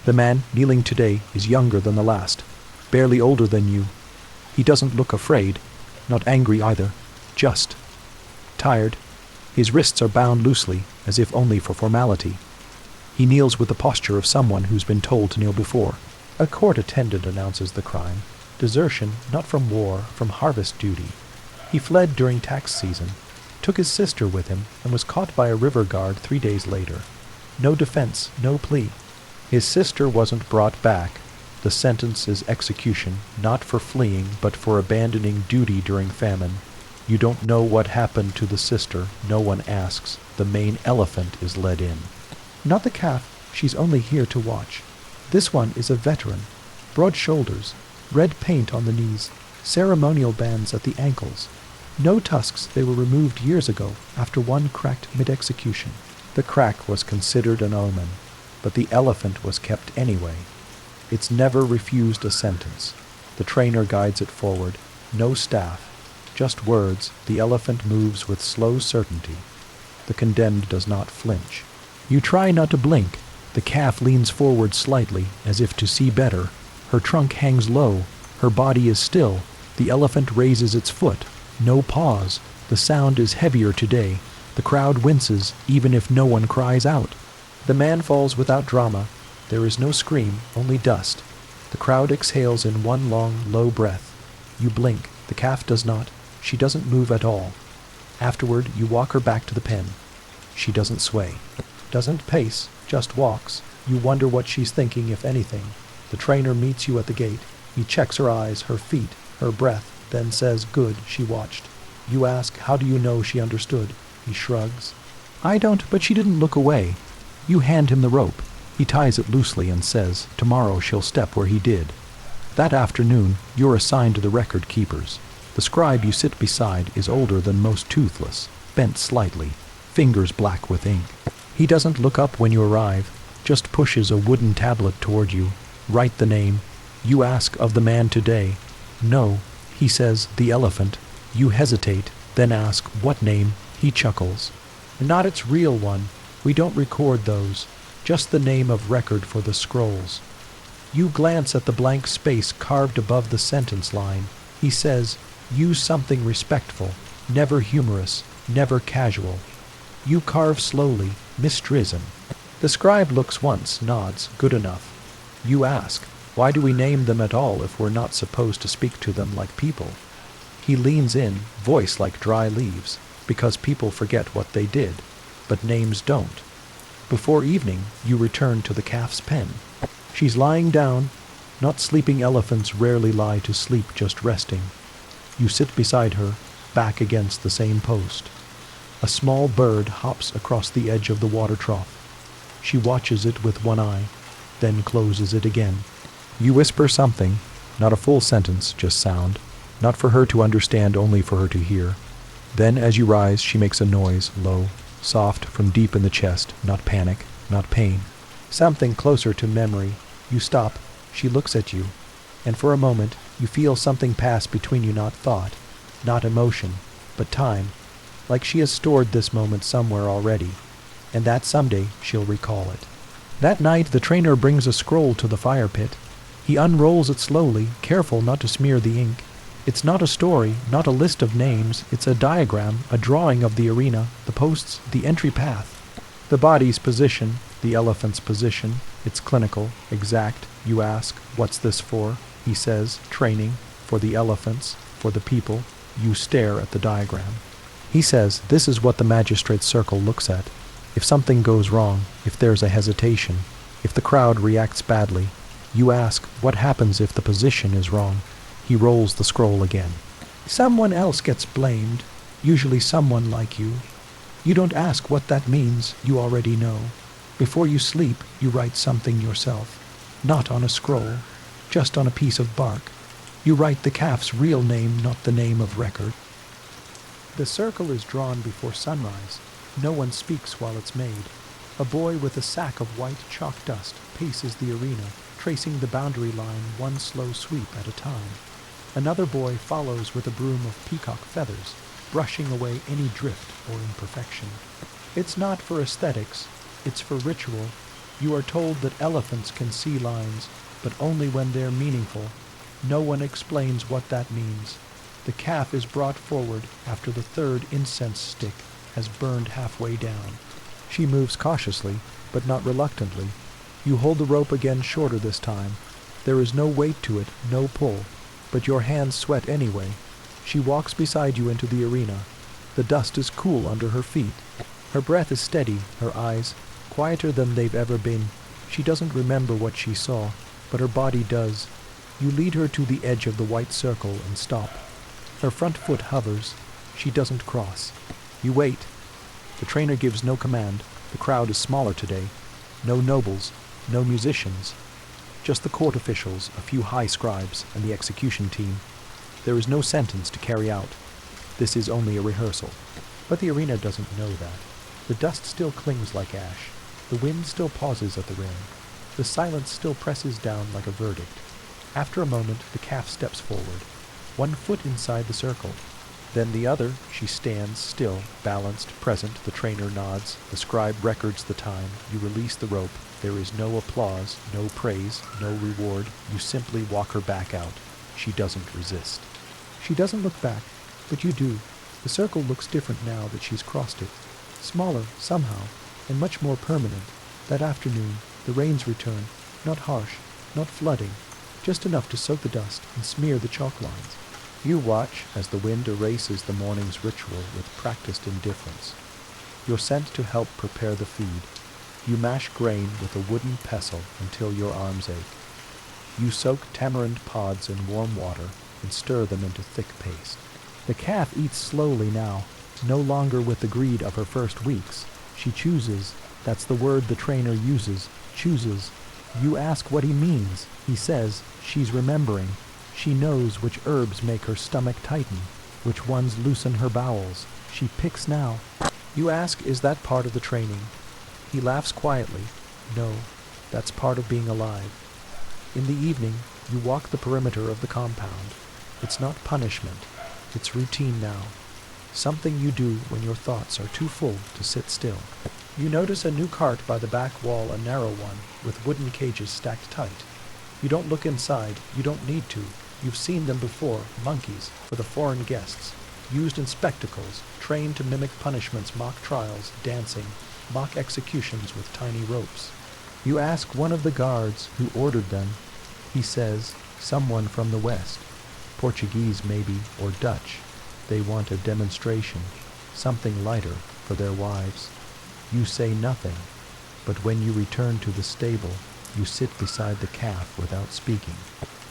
Speaker 1: The man kneeling today is younger than the last, barely older than you. He doesn't look afraid, not angry either, just tired. His wrists are bound loosely, as if only for formality. He kneels with the posture of someone who's been told to kneel before. A court attendant announces the crime. Desertion, not from war, from harvest duty. He fled during tax season, took his sister with him, and was caught by a river guard 3 days later. No defense, no plea. His sister wasn't brought back. The sentence is execution, not for fleeing, but for abandoning duty during famine. You don't know what happened to the sister. No one asks. The main elephant is led in. Not the calf. She's only here to watch. This one is a veteran. Broad shoulders, red paint on the knees, ceremonial bands at the ankles. No tusks. They were removed years ago, after one cracked mid-execution. The crack was considered an omen, but the elephant was kept anyway. It's never refused a sentence. The trainer guides it forward. No staff. Just words. The elephant moves with slow certainty. The condemned does not flinch. You try not to blink. The calf leans forward slightly, as if to see better. Her trunk hangs low. Her body is still. The elephant raises its foot. No pause. The sound is heavier today. The crowd winces, even if no one cries out. The man falls without drama. There is no scream, only dust. The crowd exhales in one long, low breath. You blink. The calf does not. She doesn't move at all. Afterward, you walk her back to the pen. She doesn't sway. Doesn't pace, just walks. You wonder what she's thinking, if anything. The trainer meets you at the gate. He checks her eyes, her feet, her breath, then says, good, she watched. You ask, how do you know she understood? He shrugs. I don't, but she didn't look away. You hand him the rope. He ties it loosely and says, tomorrow she'll step where he did. That afternoon, you're assigned to the record keepers. The scribe you sit beside is older than most, toothless, bent slightly, fingers black with ink. He doesn't look up when you arrive, just pushes a wooden tablet toward you. Write the name. You ask of the man today. No, he says, the elephant. You hesitate, then ask, what name? He chuckles. Not its real one. We don't record those. Just the name of record for the scrolls. You glance at the blank space carved above the sentence line. He says, use something respectful, never humorous, never casual. You carve slowly, mistrism. The scribe looks once, nods, good enough. You ask, why do we name them at all if we're not supposed to speak to them like people? He leans in, voice like dry leaves, because people forget what they did, but names don't. Before evening, you return to the calf's pen. She's lying down. Not sleeping elephants rarely lie to sleep, just resting. You sit beside her, back against the same post. A small bird hops across the edge of the water trough. She watches it with one eye, then closes it again. You whisper something, not a full sentence, just sound, not for her to understand, only for her to hear. Then, as you rise, she makes a noise, low, soft, from deep in the chest, not panic, not pain. Something closer to memory. You stop, she looks at you, and for a moment you feel something pass between you, not thought, not emotion, but time, like she has stored this moment somewhere already, and that someday she'll recall it. That night the trainer brings a scroll to the fire pit. He unrolls it slowly, careful not to smear the ink. It's not a story, not a list of names, it's a diagram, a drawing of the arena, the posts, the entry path. The body's position, the elephant's position, it's clinical, exact. You ask, what's this for? He says, training, for the elephants, for the people. You stare at the diagram. He says, this is what the magistrate's circle looks at. If something goes wrong, if there's a hesitation, if the crowd reacts badly, you ask, what happens if the position is wrong? He rolls the scroll again. Someone else gets blamed, usually someone like you. You don't ask what that means, you already know. Before you sleep, you write something yourself. Not on a scroll, just on a piece of bark. You write the calf's real name, not the name of record. The circle is drawn before sunrise. No one speaks while it's made. A boy with a sack of white chalk dust paces the arena, tracing the boundary line one slow sweep at a time. Another boy follows with a broom of peacock feathers, brushing away any drift or imperfection. It's not for aesthetics, it's for ritual. You are told that elephants can see lines, but only when they're meaningful. No one explains what that means. The calf is brought forward after the third incense stick has burned halfway down. She moves cautiously, but not reluctantly. You hold the rope again, shorter this time. There is no weight to it, no pull, but your hands sweat anyway. She walks beside you into the arena. The dust is cool under her feet. Her breath is steady, her eyes quieter than they've ever been. She doesn't remember what she saw, but her body does. You lead her to the edge of the white circle and stop. Her front foot hovers. She doesn't cross. You wait. The trainer gives no command. The crowd is smaller today. No nobles, no musicians. Just the court officials, a few high scribes, and the execution team. There is no sentence to carry out. This is only a rehearsal. But the arena doesn't know that. The dust still clings like ash. The wind still pauses at the rim. The silence still presses down like a verdict. After a moment, the calf steps forward. 1 foot inside the circle. Then the other. She stands still, balanced, present. The trainer nods. The scribe records the time. You release the rope. There is no applause, no praise, no reward. You simply walk her back out. She doesn't resist. She doesn't look back, but you do. The circle looks different now that she's crossed it. Smaller, somehow, and much more permanent. That afternoon, the rains return, not harsh, not flooding, just enough to soak the dust and smear the chalk lines. You watch as the wind erases the morning's ritual with practiced indifference. You're sent to help prepare the feed. You mash grain with a wooden pestle until your arms ache. You soak tamarind pods in warm water and stir them into thick paste. The calf eats slowly now, no longer with the greed of her first weeks. She chooses, that's the word the trainer uses, chooses. You ask what he means. He says, she's remembering. She knows which herbs make her stomach tighten, which ones loosen her bowels. She picks now. You ask, is that part of the training? He laughs quietly. No, that's part of being alive. In the evening, you walk the perimeter of the compound. It's not punishment. It's routine now. Something you do when your thoughts are too full to sit still. You notice a new cart by the back wall, a narrow one, with wooden cages stacked tight. You don't look inside. You don't need to. You've seen them before, monkeys, for the foreign guests, used in spectacles, trained to mimic punishments, mock trials, dancing, mock executions with tiny ropes. You ask one of the guards who ordered them. He says, someone from the West, Portuguese maybe, or Dutch. They want a demonstration, something lighter for their wives. You say nothing, but when you return to the stable, you sit beside the calf without speaking.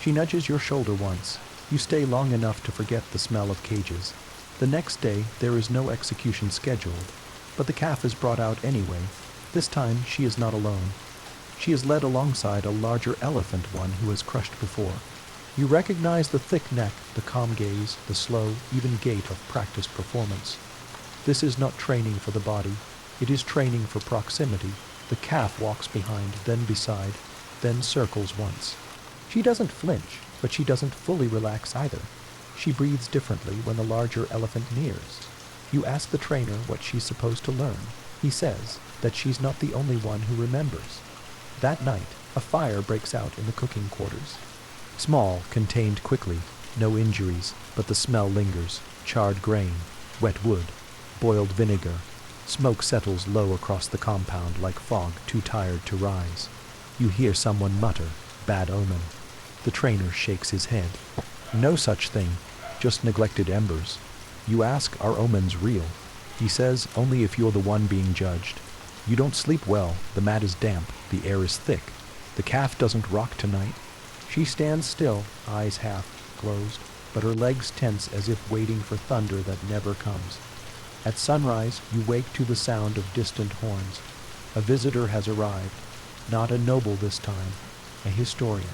Speaker 1: She nudges your shoulder once. You stay long enough to forget the smell of cages. The next day, there is no execution scheduled, but the calf is brought out anyway. This time, she is not alone. She is led alongside a larger elephant one who has crushed before. You recognize the thick neck, the calm gaze, the slow, even gait of practiced performance. This is not training for the body. It is training for proximity. The calf walks behind, then beside, then circles once. She doesn't flinch, but she doesn't fully relax either. She breathes differently when the larger elephant nears. You ask the trainer what she's supposed to learn. He says that she's not the only one who remembers. That night, a fire breaks out in the cooking quarters. Small, contained quickly, no injuries, but the smell lingers. Charred grain, wet wood, boiled vinegar. Smoke settles low across the compound like fog too tired to rise. You hear someone mutter, bad omen. The trainer shakes his head. No such thing, just neglected embers. You ask, are omens real? He says, only if you're the one being judged. You don't sleep well, the mat is damp, the air is thick. The calf doesn't rock tonight. She stands still, eyes half closed, but her legs tense as if waiting for thunder that never comes. At sunrise, you wake to the sound of distant horns. A visitor has arrived, not a noble this time, a historian.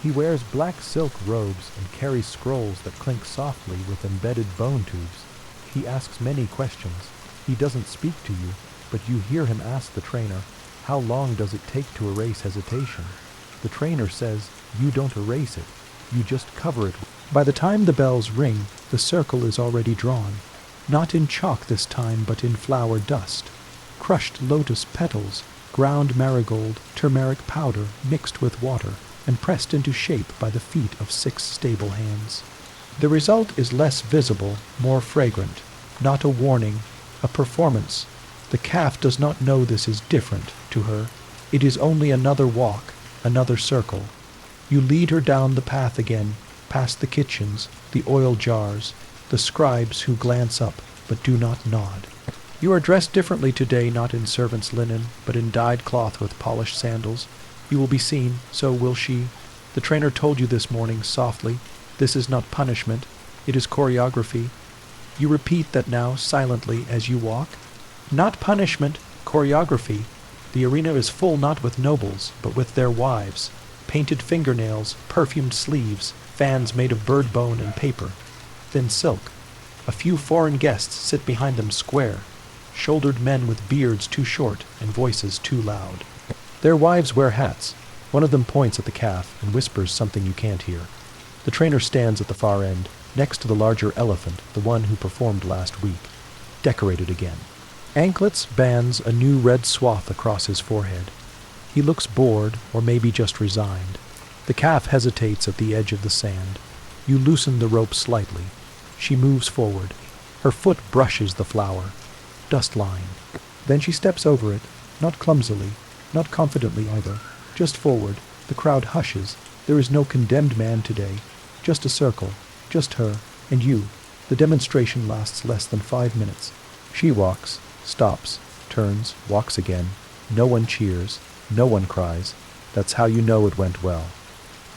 Speaker 1: He wears black silk robes and carries scrolls that clink softly with embedded bone tubes. He asks many questions. He doesn't speak to you, but you hear him ask the trainer, how long does it take to erase hesitation? The trainer says, you don't erase it, you just cover it. By the time the bells ring, the circle is already drawn. Not in chalk this time, but in flour dust. Crushed lotus petals, ground marigold, turmeric powder mixed with water, and pressed into shape by the feet of 6 stable hands. The result is less visible, more fragrant. Not a warning, a performance. The calf does not know this is different to her. It is only another walk, another circle. You lead her down the path again, past the kitchens, the oil jars, the scribes who glance up but do not nod. You are dressed differently today, not in servant's linen, but in dyed cloth with polished sandals. You will be seen, so will she. The trainer told you this morning, softly. This is not punishment, it is choreography. You repeat that now, silently, as you walk. Not punishment, choreography. The arena is full not with nobles, but with their wives. Painted fingernails, perfumed sleeves, fans made of bird bone and paper. Thin silk. A few foreign guests sit behind them square, shouldered men with beards too short and voices too loud. Their wives wear hats. One of them points at the calf and whispers something you can't hear. The trainer stands at the far end, next to the larger elephant, the one who performed last week, decorated again. Anklets bands a new red swath across his forehead. He looks bored, or maybe just resigned. The calf hesitates at the edge of the sand. You loosen the rope slightly. She moves forward. Her foot brushes the flour. Dust line. Then she steps over it, not clumsily, not confidently either, just forward. The crowd hushes. There is no condemned man today. Just a circle. Just her. And you. The demonstration lasts less than 5 minutes. She walks, stops, turns, walks again. No one cheers. No one cries. That's how you know it went well.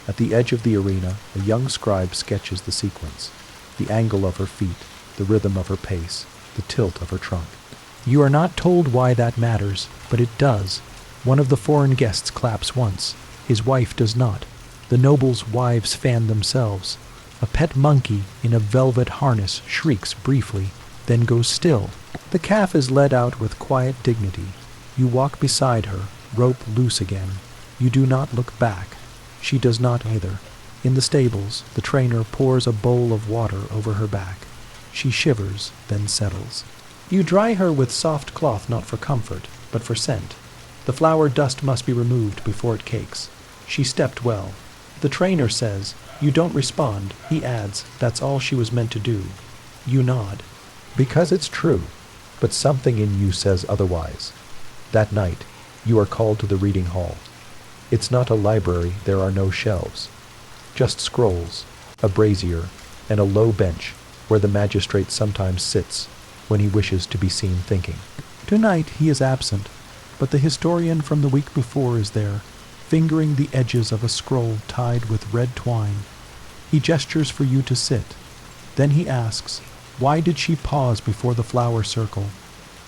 Speaker 1: At the edge of the arena, a young scribe sketches the sequence. The angle of her feet, the rhythm of her pace, the tilt of her trunk. You are not told why that matters, but it does. One of the foreign guests claps once. His wife does not. The nobles' wives fan themselves. A pet monkey in a velvet harness shrieks briefly, then goes still. The calf is led out with quiet dignity. You walk beside her, rope loose again. You do not look back. She does not either. In the stables, the trainer pours a bowl of water over her back. She shivers, then settles. You dry her with soft cloth not for comfort, but for scent. The flour dust must be removed before it cakes. She stepped well. The trainer says, "You don't respond." He adds, "That's all she was meant to do." You nod.
Speaker 2: Because it's true, but something in you says otherwise. That night, you are called to the reading hall. It's not a library, there are no shelves. Just scrolls, a brazier, and a low bench where the magistrate sometimes sits when he wishes to be seen thinking.
Speaker 1: Tonight he is absent, but the historian from the week before is there, fingering the edges of a scroll tied with red twine. He gestures for you to sit. Then he asks, "Why did she pause before the flower circle?"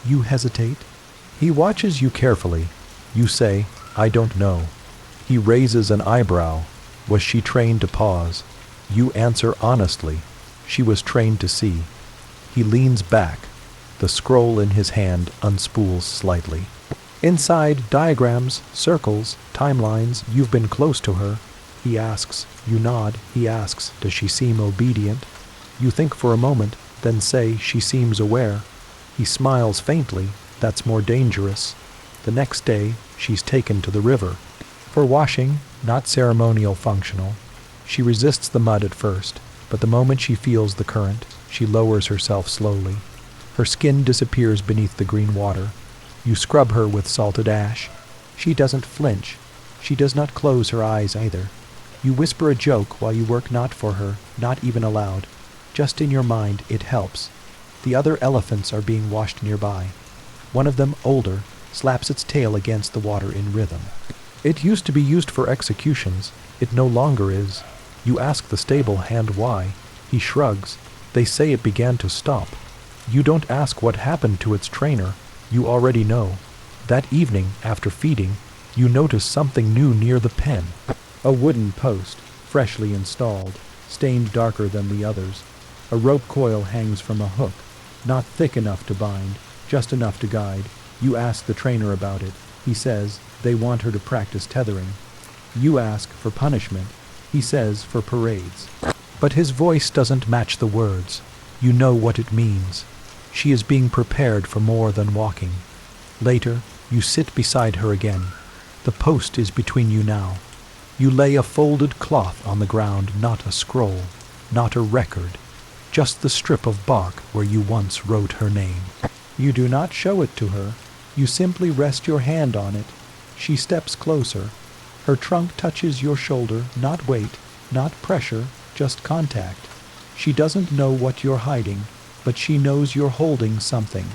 Speaker 1: You hesitate.
Speaker 2: He watches you carefully. You say, "I don't know." He raises an eyebrow. Was she trained to pause? You answer honestly. She was trained to see. He leans back. The scroll in his hand unspools slightly. Inside, diagrams, circles, timelines. You've been close to her. He asks. You nod. He asks, "Does she seem obedient?" You think for a moment, then say, "She seems aware." He smiles faintly. That's more dangerous. The next day, she's taken to the river. For washing, not ceremonial, functional. She resists the mud at first, but the moment she feels the current, she lowers herself slowly. Her skin disappears beneath the green water. You scrub her with salted ash. She doesn't flinch. She does not close her eyes either. You whisper a joke while you work not for her, not even aloud. Just in your mind, it helps. The other elephants are being washed nearby. One of them, older, slaps its tail against the water in rhythm. It used to be used for executions. It no longer is. You ask the stable hand why. He shrugs. They say it began to stop. You don't ask what happened to its trainer. You already know. That evening, after feeding, you notice something new near the pen. A wooden post, freshly installed, stained darker than the others. A rope coil hangs from a hook, not thick enough to bind, just enough to guide. You ask the trainer about it. He says they want her to practice tethering. You ask for punishment. He says for parades. But his voice doesn't match the words. You know what it means. She is being prepared for more than walking. Later, you sit beside her again. The post is between you now. You lay a folded cloth on the ground, not a scroll, not a record, just the strip of bark where you once wrote her name. You do not show it to her. You simply rest your hand on it. She steps closer. Her trunk touches your shoulder, not weight, not pressure, just contact. She doesn't know what you're hiding, but she knows you're holding something.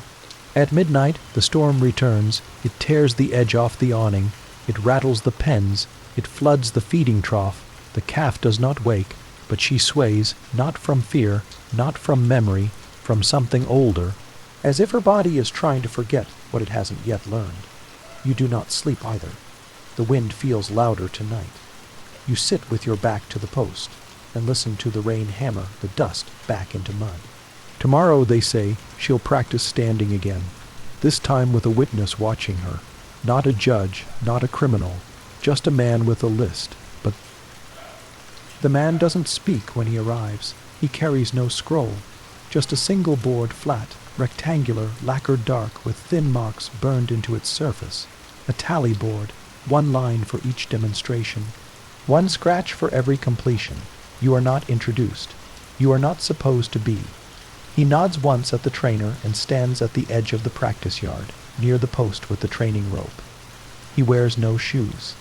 Speaker 2: At midnight, the storm returns. It tears the edge off the awning. It rattles the pens. It floods the feeding trough. The calf does not wake, but she sways, not from fear, not from memory, from something older, as if her body is trying to forget what it hasn't yet learned. You do not sleep either. The wind feels louder tonight. You sit with your back to the post and listen to the rain hammer the dust back into mud. Tomorrow, they say, she'll practice standing again, this time with a witness watching her, not a judge, not a criminal, just a man with a list. But the man doesn't speak when he arrives. He carries no scroll, just a single board, flat, rectangular, lacquered dark with thin marks burned into its surface. A tally board, one line for each demonstration, one scratch for every completion. You are not introduced. You are not supposed to be. He nods once at the trainer and stands at the edge of the practice yard, near the post with the training rope. He wears no shoes.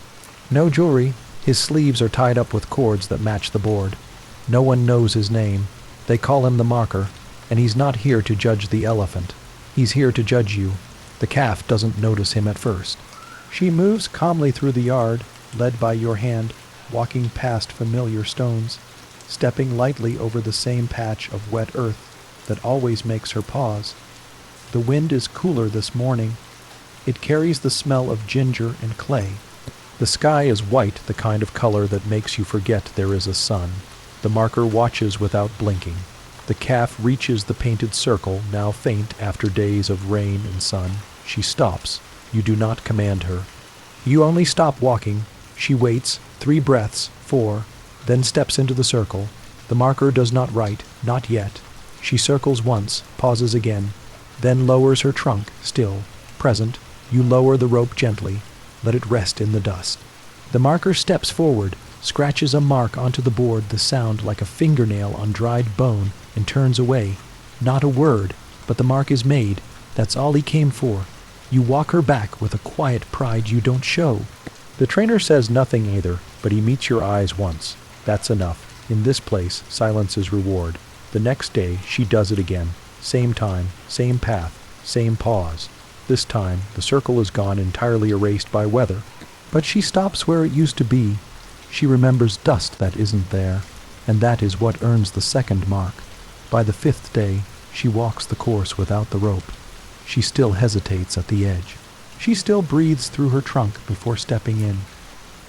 Speaker 2: No jewelry. His sleeves are tied up with cords that match the board. No one knows his name. They call him the marker, and he's not here to judge the elephant. He's here to judge you. The calf doesn't notice him at first. She moves calmly through the yard, led by your hand, walking past familiar stones, stepping lightly over the same patch of wet earth that always makes her pause. The wind is cooler this morning.
Speaker 1: It carries the smell of ginger and clay.
Speaker 2: The sky is white, the kind of color that makes you forget there is a sun. The marker watches without blinking. The calf reaches the painted circle, now faint after days of rain and sun. She stops. You do not command her. You only stop walking. She waits, 3 breaths, 4, then steps into the circle. The marker does not write, not yet. She circles once, pauses again, then lowers her trunk, still, present. You lower the rope gently, let it rest in the dust. The marker steps forward, scratches a mark onto the board, the sound like a fingernail on dried bone, and turns away. Not a word, but the mark is made. That's all he came for. You walk her back with a quiet pride you don't show. The trainer says nothing either, but he meets your eyes once. That's enough. In this place, silence is reward. The next day, she does it again. Same time, same path, same pause. This time, the circle is gone, entirely erased by weather. But she stops where it used to be. She remembers dust that isn't there, and that is what earns the second mark. By the 5th day, she walks the course without the rope. She still hesitates at the edge. She still breathes through her trunk before stepping in.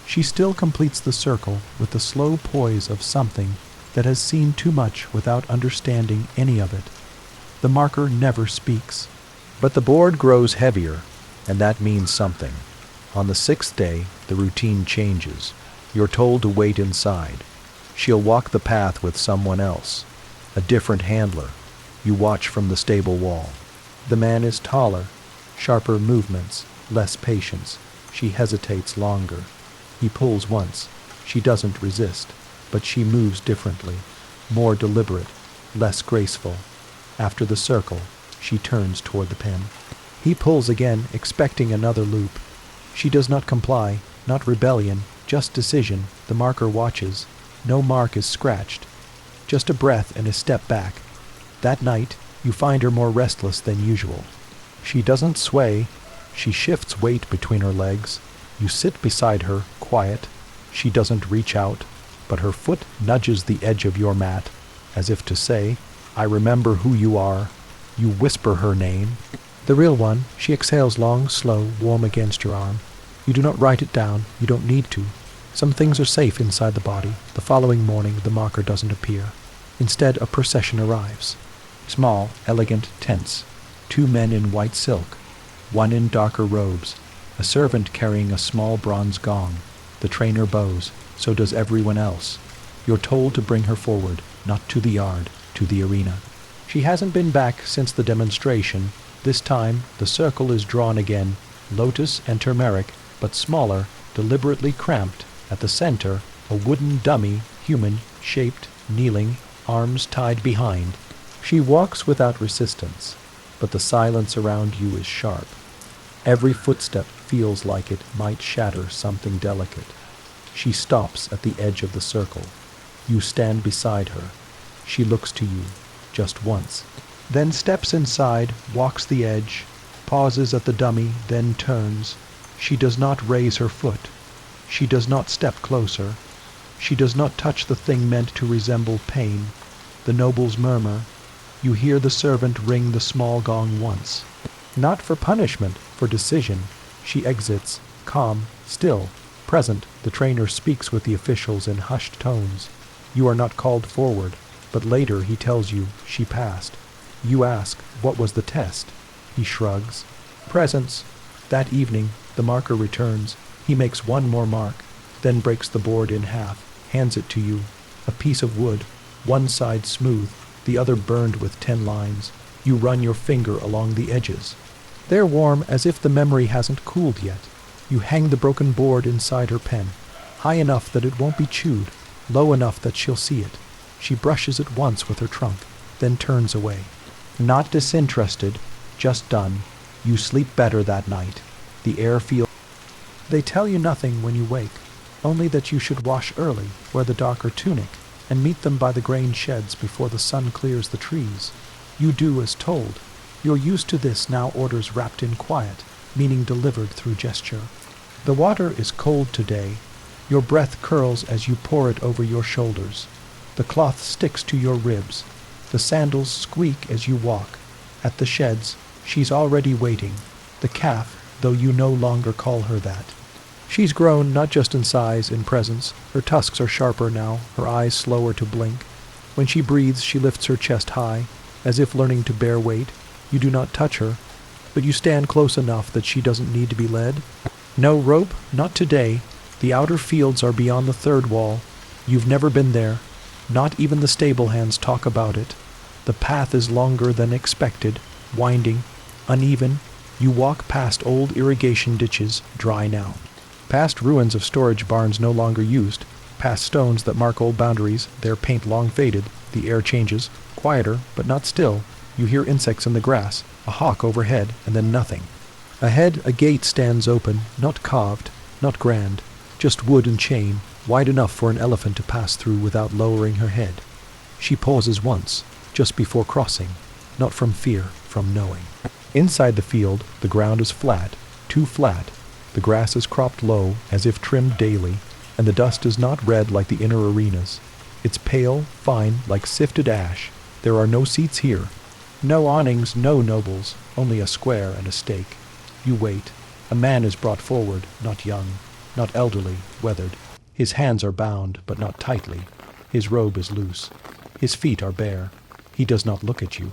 Speaker 2: She still completes the circle with the slow poise of something that has seen too much without understanding any of it. The marker never speaks. But the board grows heavier, and that means something. On the 6th day, the routine changes. You're told to wait inside. She'll walk the path with someone else, a different handler. You watch from the stable wall. The man is taller, sharper movements, less patience. She hesitates longer. He pulls once. She doesn't resist, but she moves differently, more deliberate, less graceful. After the circle, she turns toward the pen. He pulls again, expecting another loop. She does not comply, not rebellion, just decision. The marker watches. No mark is scratched. Just a breath and a step back. That night, you find her more restless than usual. She doesn't sway. She shifts weight between her legs. You sit beside her, quiet. She doesn't reach out, but her foot nudges the edge of your mat, as if to say, I remember who you are. You whisper her name. The real one. She exhales long, slow, warm against your arm. You do not write it down. You don't need to. Some things are safe inside the body. The following morning, the marker doesn't appear. Instead, a procession arrives. Small, elegant, tense. 2 men in white silk. 1 in darker robes. A servant carrying a small bronze gong. The trainer bows. So does everyone else. You're told to bring her forward, not to the yard, to the arena. She hasn't been back since the demonstration. This time, the circle is drawn again, lotus and turmeric, but smaller, deliberately cramped. At the center, a wooden dummy, human-shaped, kneeling, arms tied behind. She walks without resistance, but the silence around you is sharp. Every footstep feels like it might shatter something delicate. She stops at the edge of the circle. You stand beside her. She looks to you, just once, then steps inside, walks the edge, pauses at the dummy, then turns. She does not raise her foot. She does not step closer. She does not touch the thing meant to resemble pain. The nobles murmur. You hear the servant ring the small gong once. Not for punishment, for decision. She exits, calm, still, present. The trainer speaks with the officials in hushed tones. You are not called forward, but later he tells you she passed. You ask, what was the test? He shrugs. Presence. That evening, the marker returns. He makes 1 more mark, then breaks the board in half, hands it to you. A piece of wood, one side smooth, the other burned with 10 lines. You run your finger along the edges. They're warm as if the memory hasn't cooled yet. You hang the broken board inside her pen, high enough that it won't be chewed, low enough that she'll see it. She brushes it once with her trunk, then turns away. Not disinterested, just done. You sleep better that night. The air feels... They tell you nothing when you wake, only that you should wash early, wear the darker tunic, and meet them by the grain sheds before the sun clears the trees. You do as told. You're used to this now, orders wrapped in quiet, meaning delivered through gesture. The water is cold today. Your breath curls as you pour it over your shoulders. The cloth sticks to your ribs. The sandals squeak as you walk. At the sheds, she's already waiting. The calf,
Speaker 1: though you no longer call her that. She's grown not just in size, in presence. Her tusks are sharper now, her eyes slower to blink. When she breathes, she lifts her chest high, as if learning to bear weight. You do not touch her, but you stand close enough that she doesn't need to be led. No rope, not today. The outer fields are beyond the third wall. You've never been there. Not even the stable hands talk about it. The path is longer than expected, winding, uneven. You walk past old irrigation ditches, dry now. Past ruins of storage barns no longer used, past stones that mark old boundaries, their paint long faded. The air changes, quieter, but not still. You hear insects in the grass, a hawk overhead, and then nothing. Ahead, a gate stands open, not carved, not grand, just wood and chain, wide enough for an elephant to pass through without lowering her head. She pauses once, just before crossing, not from fear, from knowing. Inside the field, the ground is flat, too flat. The grass is cropped low, as if trimmed daily, and the dust is not red like the inner arenas. It's pale, fine, like sifted ash. There are no seats here. No awnings, no nobles, only a square and a stake. You wait. A man is brought forward, not young, not elderly, weathered. His hands are bound, but not tightly. His robe is loose. His feet are bare. He does not look at you.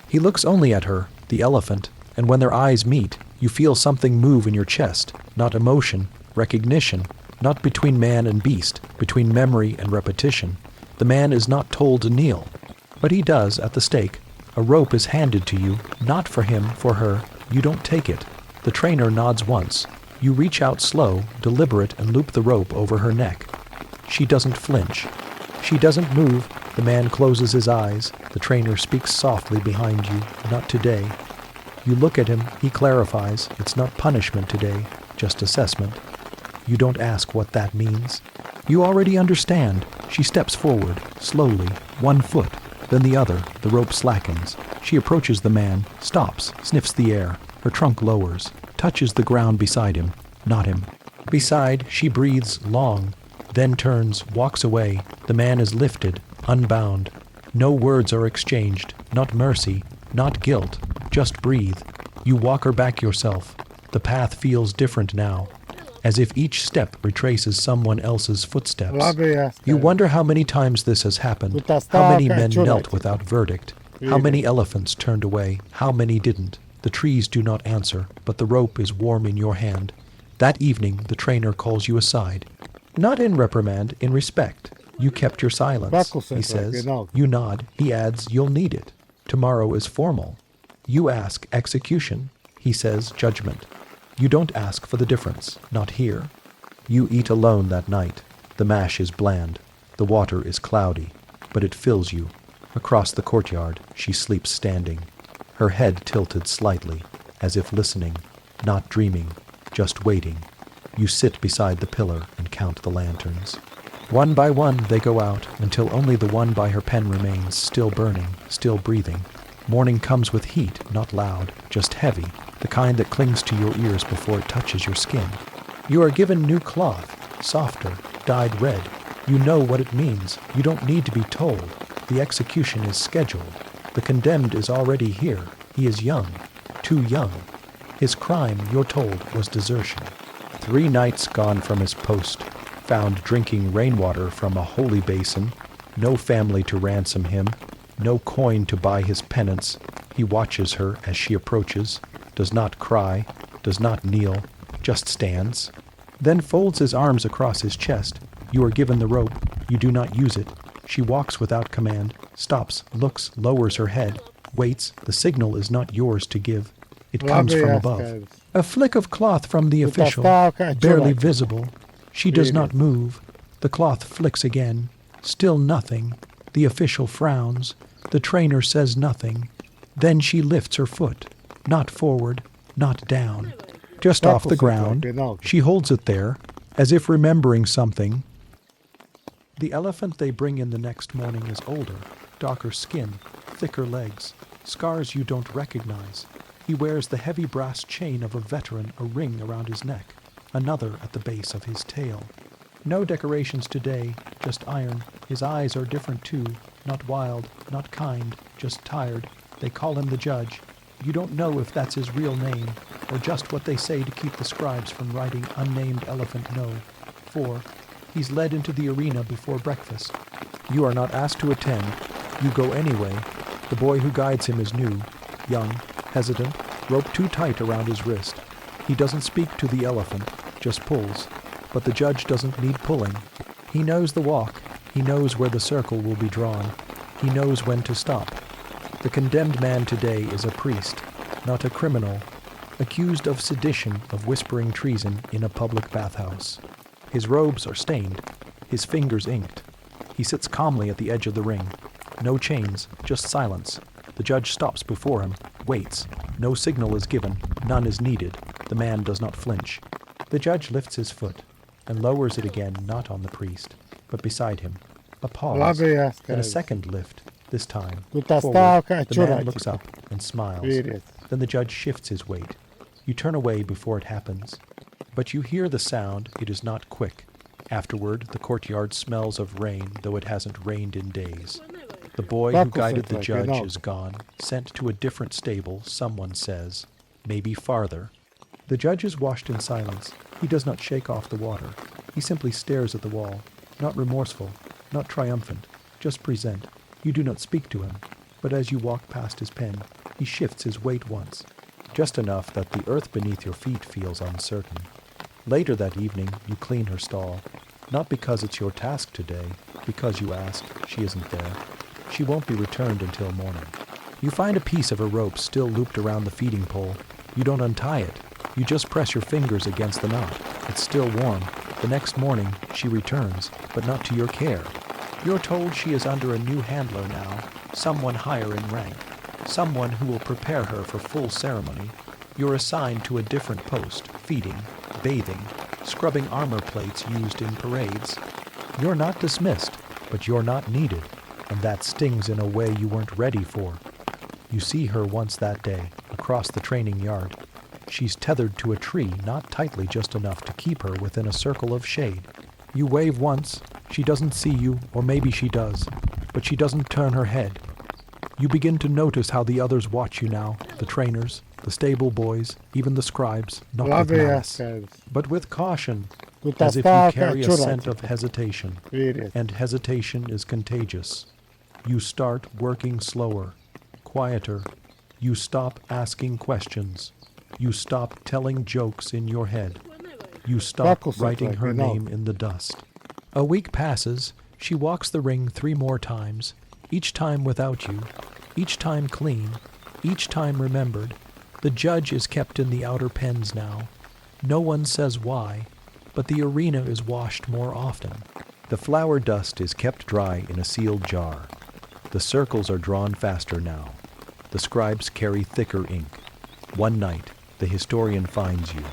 Speaker 1: He looks only at her, the elephant, and when their eyes meet, you feel something move in your chest, not emotion, recognition, not between man and beast, between memory and repetition. The man is not told to kneel, but he does at the stake. A rope is handed to you, not for him, for her. You don't take it. The trainer nods once. You reach out slow, deliberate, and loop the rope over her neck. She doesn't flinch. She doesn't move. The man closes his eyes. The trainer speaks softly behind you. Not today. You look at him. He clarifies. It's not punishment today, just assessment. You don't ask what that means. You already understand. She steps forward, slowly, 1 foot, then the other. The rope slackens. She approaches the man, stops, sniffs the air. Her trunk lowers, touches the ground beside him, not him. Beside, she breathes long, then turns, walks away. The man is lifted, unbound. No words are exchanged, not mercy, not guilt, just breathe. You walk her back yourself. The path feels different now, as if each step retraces someone else's footsteps. You wonder how many times this has happened, how many men knelt without verdict, how many elephants turned away, how many didn't. The trees do not answer, but the rope is warm in your hand. That evening, the trainer calls you aside. Not in reprimand, in respect. You kept your silence, he says. You nod. He adds, you'll need it. Tomorrow is formal. You ask execution. He says judgment. You don't ask for the difference, not here. You eat alone that night. The mash is bland. The water is cloudy, but it fills you. Across the courtyard, she sleeps standing, her head tilted slightly, as if listening, not dreaming, just waiting. You sit beside the pillar and count the lanterns. One by one they go out, until only the one by her pen remains, still burning, still breathing. Morning comes with heat, not loud, just heavy, the kind that clings to your ears before it touches your skin. You are given new cloth, softer, dyed red. You know what it means. You don't need to be told. The execution is scheduled. The condemned is already here. He is young, too young. His crime, you're told, was desertion. 3 nights gone from his post, found drinking rainwater from a holy basin, no family to ransom him, no coin to buy his penance. He watches her as she approaches, does not cry, does not kneel, just stands, then folds his arms across his chest. You are given the rope. You do not use it. She walks without command, stops, looks, lowers her head, waits. The signal is not yours to give. It comes from above. A flick of cloth from the official, barely visible. She does not move. The cloth flicks again. Still nothing. The official frowns. The trainer says nothing. Then she lifts her foot. Not forward, not down. Just off the ground. She holds it there, as if remembering something. The elephant they bring in the next morning is older, darker skin, thicker legs, scars you don't recognize. He wears the heavy brass chain of a veteran, a ring around his neck, another at the base of his tail. No decorations today, just iron. His eyes are different too, not wild, not kind, just tired. They call him the judge. You don't know if that's his real name. or just what they say to keep the scribes from writing unnamed elephant no. 4. He's led into the arena before breakfast. You are not asked to attend. You go anyway. The boy who guides him is new, young, hesitant, rope too tight around his wrist. He doesn't speak to the elephant, just pulls. But the judge doesn't need pulling. He knows the walk. He knows where the circle will be drawn. He knows when to stop. The condemned man today is a priest, not a criminal, accused of sedition of whispering treason in a public bathhouse. His robes are stained, his fingers inked. He sits calmly at the edge of the ring. No chains, just silence. The judge stops before him, waits. No signal is given, none is needed. The man does not flinch. The judge lifts his foot and lowers it again, not on the priest, but beside him. A pause, then a second lift, this time. Forward. The man looks up and smiles. Then the judge shifts his weight. You turn away before it happens. But you hear the sound, it is not quick. Afterward, the courtyard smells of rain, though it hasn't rained in days. The boy who guided the judge is gone, sent to a different stable, someone says, maybe farther. The judge is washed in silence. He does not shake off the water. He simply stares at the wall, not remorseful, not triumphant, just present. You do not speak to him, but as you walk past his pen, he shifts his weight once, just enough that the earth beneath your feet feels uncertain. Later that evening, you clean her stall, not because it's your task today, because you asked, she isn't there. She won't be returned until morning. You find a piece of her rope still looped around the feeding pole. You don't untie it. You just press your fingers against the knot. It's still warm. The next morning, she returns, but not to your care. You're told she is under a new handler now, someone higher in rank, someone who will prepare her for full ceremony. You're assigned to a different post, feeding, bathing, scrubbing armor plates used in parades. You're not dismissed, but you're not needed, and that stings in a way you weren't ready for. You see her once that day, across the training yard. She's tethered to a tree, not tightly, just enough to keep her within a circle of shade. You wave once, she doesn't see you, or maybe she does, but she doesn't turn her head. You begin to notice how the others watch you now, the trainers, the stable boys, even the scribes, not with malice, but with caution, as if you carry a scent of hesitation, and hesitation is contagious. You start working slower, quieter. You stop asking questions. You stop telling jokes in your head. You stop writing her name in the dust. A week passes. She walks the ring 3 more times, each time without you, each time clean, each time remembered. The judge is kept in the outer pens now. No one says why, but the arena is washed more often. The flour dust is kept dry in a sealed jar. The circles are drawn faster now. The scribes carry thicker ink. One night, the historian finds you,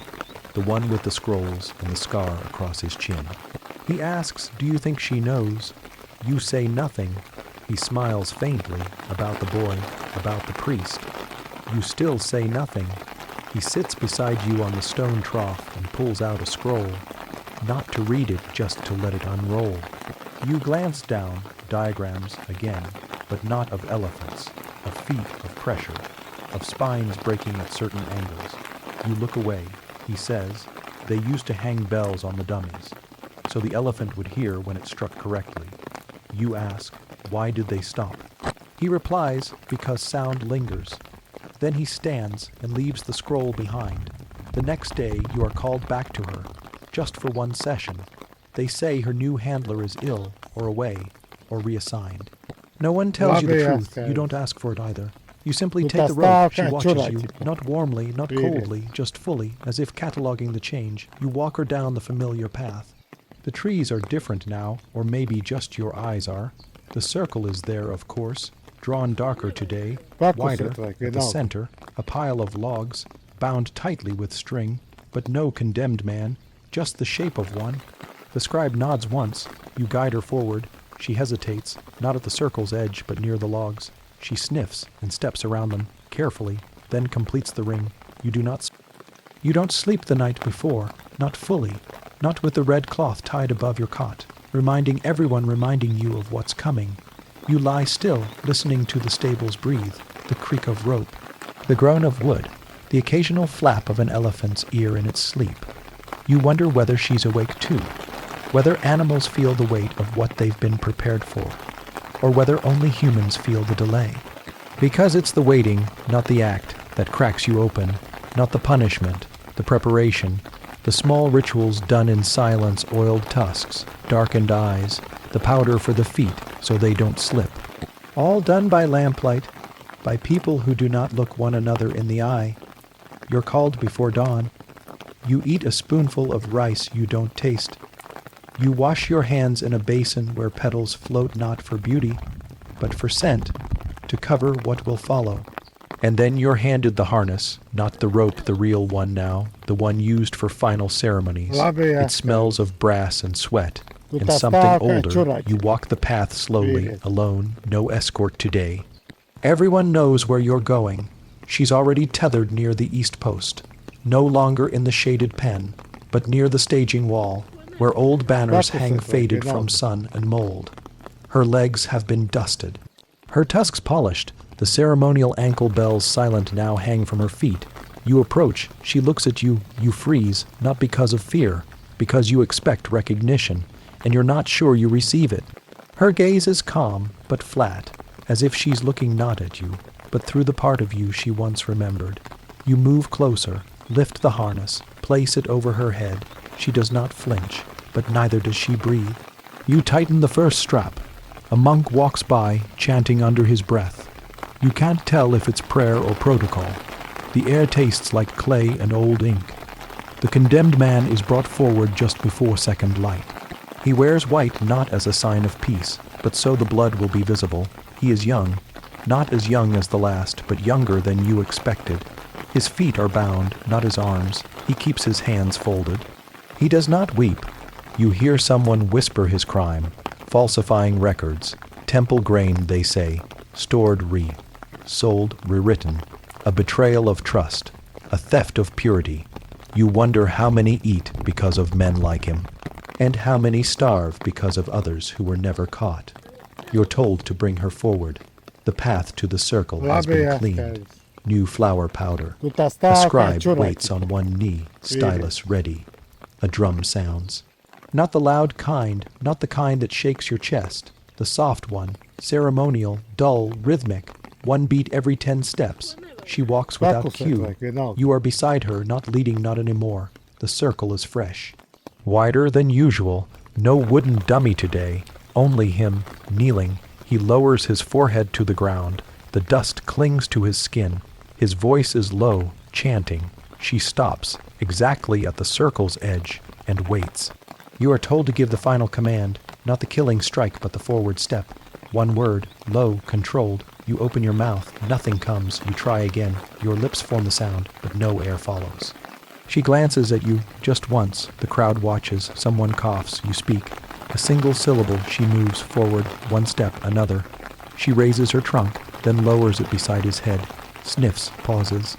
Speaker 1: the one with the scrolls and the scar across his chin. He asks, do you think she knows? You say nothing. He smiles faintly about the boy, about the priest. You still say nothing. He sits beside you on the stone trough and pulls out a scroll, not to read it, just to let it unroll. You glance down, diagrams again, but not of elephants, of feet, of pressure, of spines breaking at certain angles. You look away. He says, they used to hang bells on the dummies, so the elephant would hear when it struck correctly. You ask, why did they stop? He replies, because sound lingers. Then he stands and leaves the scroll behind. The next day you are called back to her, just for one session. They say her new handler is ill, or away, or reassigned. No one tells you the truth. You don't ask for it either. You simply take the rope. She watches you, not warmly, not coldly, just fully, as if cataloging the change. You walk her down the familiar path. The trees are different now, or maybe just your eyes are. The circle is there, of course, drawn darker today, wider, at the center, a pile of logs, bound tightly with string, but no condemned man, just the shape of one. The scribe nods once. You guide her forward. She hesitates, not at the circle's edge, but near the logs. She sniffs and steps around them, carefully, then completes the ring. You don't sleep the night before, not fully, not with the red cloth tied above your cot, reminding you of what's coming. You lie still, listening to the stables breathe, the creak of rope, the groan of wood, the occasional flap of an elephant's ear in its sleep. You wonder whether she's awake too, whether animals feel the weight of what they've been prepared for, or whether only humans feel the delay. Because it's the waiting, not the act, that cracks you open, not the punishment, the preparation, the small rituals done in silence, oiled tusks, darkened eyes, the powder for the feet so they don't slip. All done by lamplight, by people who do not look one another in the eye. You're called before dawn. You eat a spoonful of rice you don't taste. You wash your hands in a basin where petals float not for beauty, but for scent, to cover what will follow. And then you're handed the harness, not the rope, the real one now, the one used for final ceremonies. It smells of brass and sweat, and something older. You walk the path slowly, alone, no escort today. Everyone knows where you're going. She's already tethered near the east post, no longer in the shaded pen, but near the staging wall, where old banners hang faded from sun and mold. Her legs have been dusted, her tusks polished, the ceremonial ankle bells silent now hang from her feet. You approach, she looks at you, you freeze, not because of fear, because you expect recognition, and you're not sure you receive it. Her gaze is calm, but flat, as if she's looking not at you, but through the part of you she once remembered. You move closer, lift the harness, place it over her head. She does not flinch, but neither does she breathe. You tighten the first strap. A monk walks by, chanting under his breath. You can't tell if it's prayer or protocol. The air tastes like clay and old ink. The condemned man is brought forward just before second light. He wears white not as a sign of peace, but so the blood will be visible. He is young, not as young as the last, but younger than you expected. His feet are bound, not his arms. He keeps his hands folded. He does not weep. You hear someone whisper his crime, falsifying records. Temple grain, they say, stored sold rewritten. A betrayal of trust, a theft of purity. You wonder how many eat because of men like him, and how many starve because of others who were never caught. You're told to bring her forward. The path to the circle has been cleaned. New flour powder. A scribe waits on one knee, stylus ready. A drum sounds. Not the loud kind, not the kind that shakes your chest. The soft one, ceremonial, dull, rhythmic. One beat every 10 steps. She walks without cue. You are beside her, not leading, not anymore. The circle is fresh. Wider than usual. No wooden dummy today. Only him, kneeling. He lowers his forehead to the ground. The dust clings to his skin. His voice is low, chanting. She stops, exactly at the circle's edge, and waits. You are told to give the final command, not the killing strike, but the forward step. One word, low, controlled. You open your mouth, nothing comes. You try again. Your lips form the sound, but no air follows. She glances at you, just once. The crowd watches. Someone coughs. You speak. A single syllable. She moves forward, one step, another. She raises her trunk, then lowers it beside his head. Sniffs, pauses.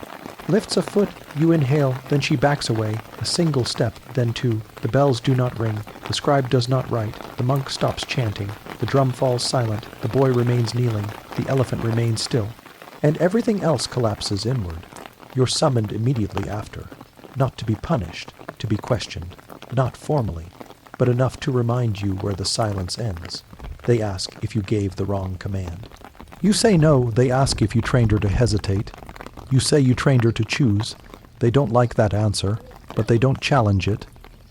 Speaker 1: Lifts a foot, you inhale, then she backs away. A single step, then two. The bells do not ring. The scribe does not write. The monk stops chanting. The drum falls silent. The boy remains kneeling. The elephant remains still. And everything else collapses inward. You're summoned immediately after. Not to be punished, to be questioned. Not formally, but enough to remind you where the silence ends. They ask if you gave the wrong command. You say no. They ask if you trained her to hesitate. You say you trained her to choose. They don't like that answer, but they don't challenge it.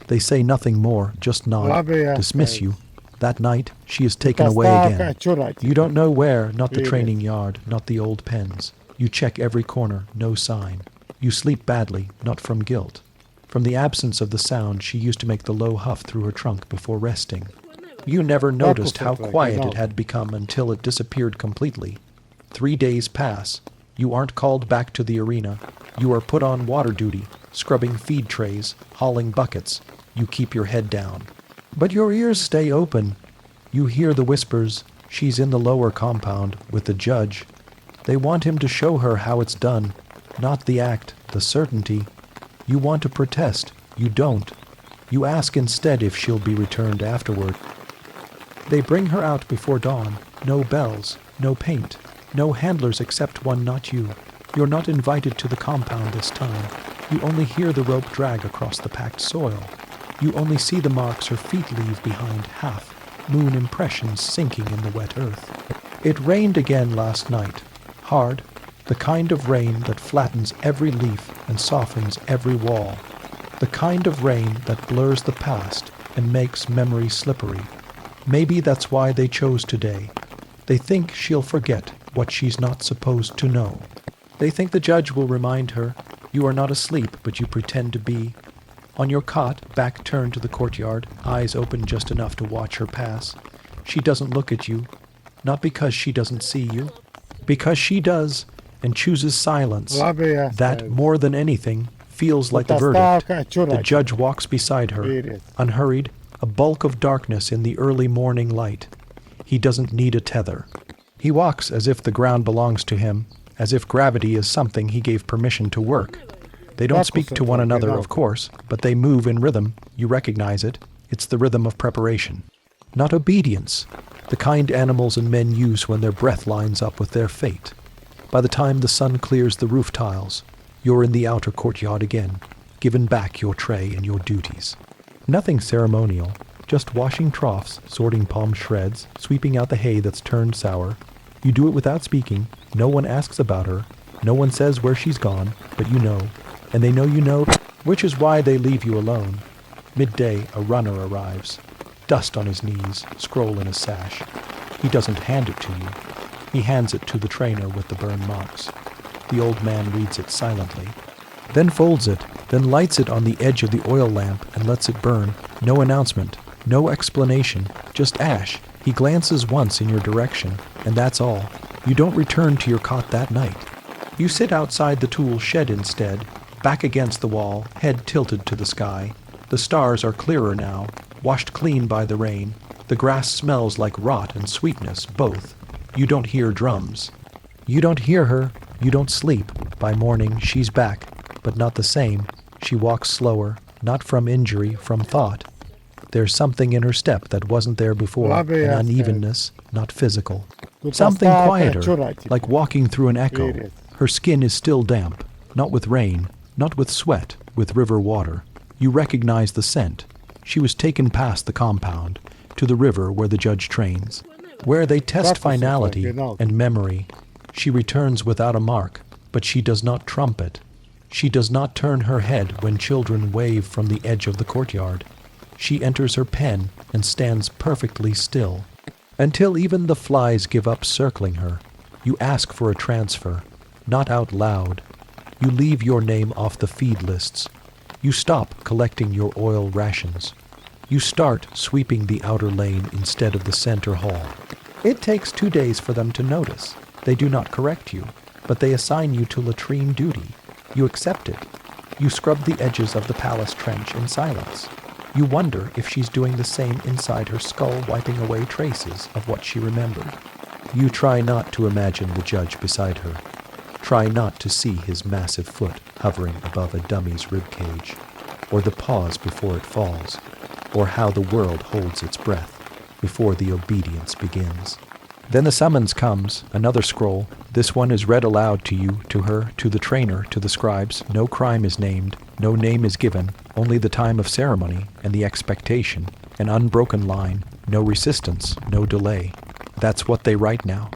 Speaker 1: They say nothing more, just nod, dismiss you. That night, she is taken away again. You don't know where, not the training yard, not the old pens. You check every corner, no sign. You sleep badly, not from guilt. From the absence of the sound, she used to make the low huff through her trunk before resting. You never noticed how quiet it had become until it disappeared completely. 3 days pass. You aren't called back to the arena. You are put on water duty, scrubbing feed trays, hauling buckets. You keep your head down. But your ears stay open. You hear the whispers. She's in the lower compound with the judge. They want him to show her how it's done, not the act, the certainty. You want to protest. You don't. You ask instead if she'll be returned afterward. They bring her out before dawn. No bells, no paint, no handlers except one not you. You're not invited to the compound this time. You only hear the rope drag across the packed soil. You only see the marks her feet leave behind, half-moon impressions sinking in the wet earth. It rained again last night. Hard, the kind of rain that flattens every leaf and softens every wall. The kind of rain that blurs the past and makes memory slippery. Maybe that's why they chose today. They think she'll forget what she's not supposed to know. They think the judge will remind her, you are not asleep, but you pretend to be. On your cot, back turned to the courtyard, eyes open just enough to watch her pass. She doesn't look at you, not because she doesn't see you, because she does, and chooses silence. That, more than anything, feels like the verdict. The judge walks beside her, unhurried, a bulk of darkness in the early morning light. He doesn't need a tether. He walks as if the ground belongs to him, as if gravity is something he gave permission to work. They don't speak to one another, of course, but they move in rhythm. You recognize it. It's the rhythm of preparation. Not obedience, the kind animals and men use when their breath lines up with their fate. By the time the sun clears the roof tiles, you're in the outer courtyard again, given back your tray and your duties. Nothing ceremonial, just washing troughs, sorting palm shreds, sweeping out the hay that's turned sour. You do it without speaking. No one asks about her. No one says where she's gone, but you know. And they know you know, which is why they leave you alone. Midday, a runner arrives. Dust on his knees, scroll in his sash. He doesn't hand it to you. He hands it to the trainer with the burn marks. The old man reads it silently, then folds it, then lights it on the edge of the oil lamp and lets it burn. No announcement, no explanation, just ash. He glances once in your direction, and that's all. You don't return to your cot that night. You sit outside the tool shed instead, back against the wall, head tilted to the sky. The stars are clearer now, washed clean by the rain. The grass smells like rot and sweetness, both. You don't hear drums. You don't hear her. You don't sleep. By morning, she's back, but not the same. She walks slower, not from injury, from thought. There's something in her step that wasn't there before, an unevenness, not physical. Something quieter, like walking through an echo. Her skin is still damp, not with rain, not with sweat, with river water. You recognize the scent. She was taken past the compound, to the river where the judge trains, where they test finality and memory. She returns without a mark, but she does not trumpet. She does not turn her head when children wave from the edge of the courtyard. She enters her pen and stands perfectly still, until even the flies give up circling her. You ask for a transfer, not out loud. You leave your name off the feed lists. You stop collecting your oil rations. You start sweeping the outer lane instead of the center hall. It takes 2 days for them to notice. They do not correct you, but they assign you to latrine duty. You accept it. You scrub the edges of the palace trench in silence. You wonder if she's doing the same inside her skull, wiping away traces of what she remembered. You try not to imagine the judge beside her. Try not to see his massive foot hovering above a dummy's ribcage, or the pause before it falls, or how the world holds its breath before the obedience begins. Then the summons comes, another scroll. This one is read aloud to you, to her, to the trainer, to the scribes. No crime is named, no name is given, only the time of ceremony and the expectation. An unbroken line, no resistance, no delay. That's what they write now.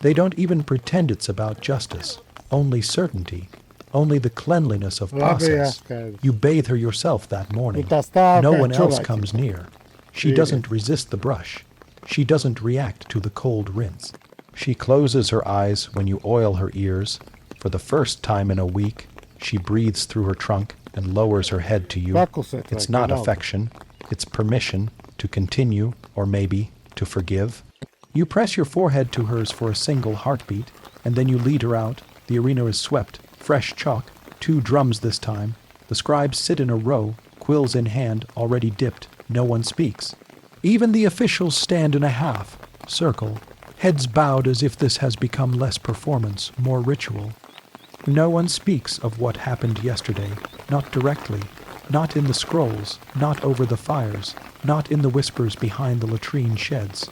Speaker 1: They don't even pretend it's about justice, only certainty, only the cleanliness of process. You bathe her yourself that morning. No one else comes near. She doesn't resist the brush. She doesn't react to the cold rinse. She closes her eyes when you oil her ears. For the first time in a week, she breathes through her trunk and lowers her head to you. It's not affection. It's permission to continue, or maybe to forgive. You press your forehead to hers for a single heartbeat, and then you lead her out. The arena is swept. Fresh chalk. 2 drums this time. The scribes sit in a row, quills in hand, already dipped. No one speaks. Even the officials stand in a half circle, heads bowed as if this has become less performance, more ritual. No one speaks of what happened yesterday, not directly, not in the scrolls, not over the fires, not in the whispers behind the latrine sheds.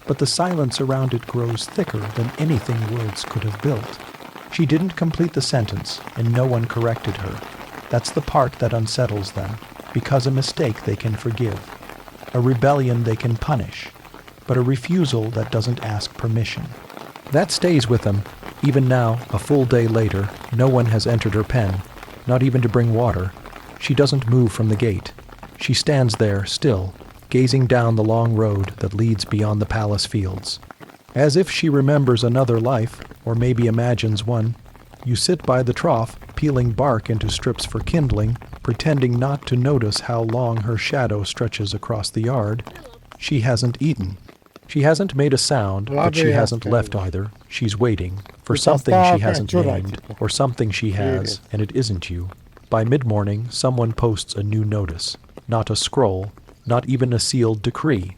Speaker 1: But the silence around it grows thicker than anything words could have built. She didn't complete the sentence, and no one corrected her. That's the part that unsettles them, because a mistake they can forgive. A rebellion they can punish, but a refusal that doesn't ask permission. That stays with them. Even now, a full day later, no one has entered her pen, not even to bring water. She doesn't move from the gate. She stands there, still, gazing down the long road that leads beyond the palace fields. As if she remembers another life, or maybe imagines one. You sit by the trough, peeling bark into strips for kindling, pretending not to notice how long her shadow stretches across the yard. She hasn't eaten. She hasn't made a sound, but she hasn't left either. She's waiting for something she hasn't named, or something she has, and it isn't you. By mid-morning, someone posts a new notice. Not a scroll, not even a sealed decree.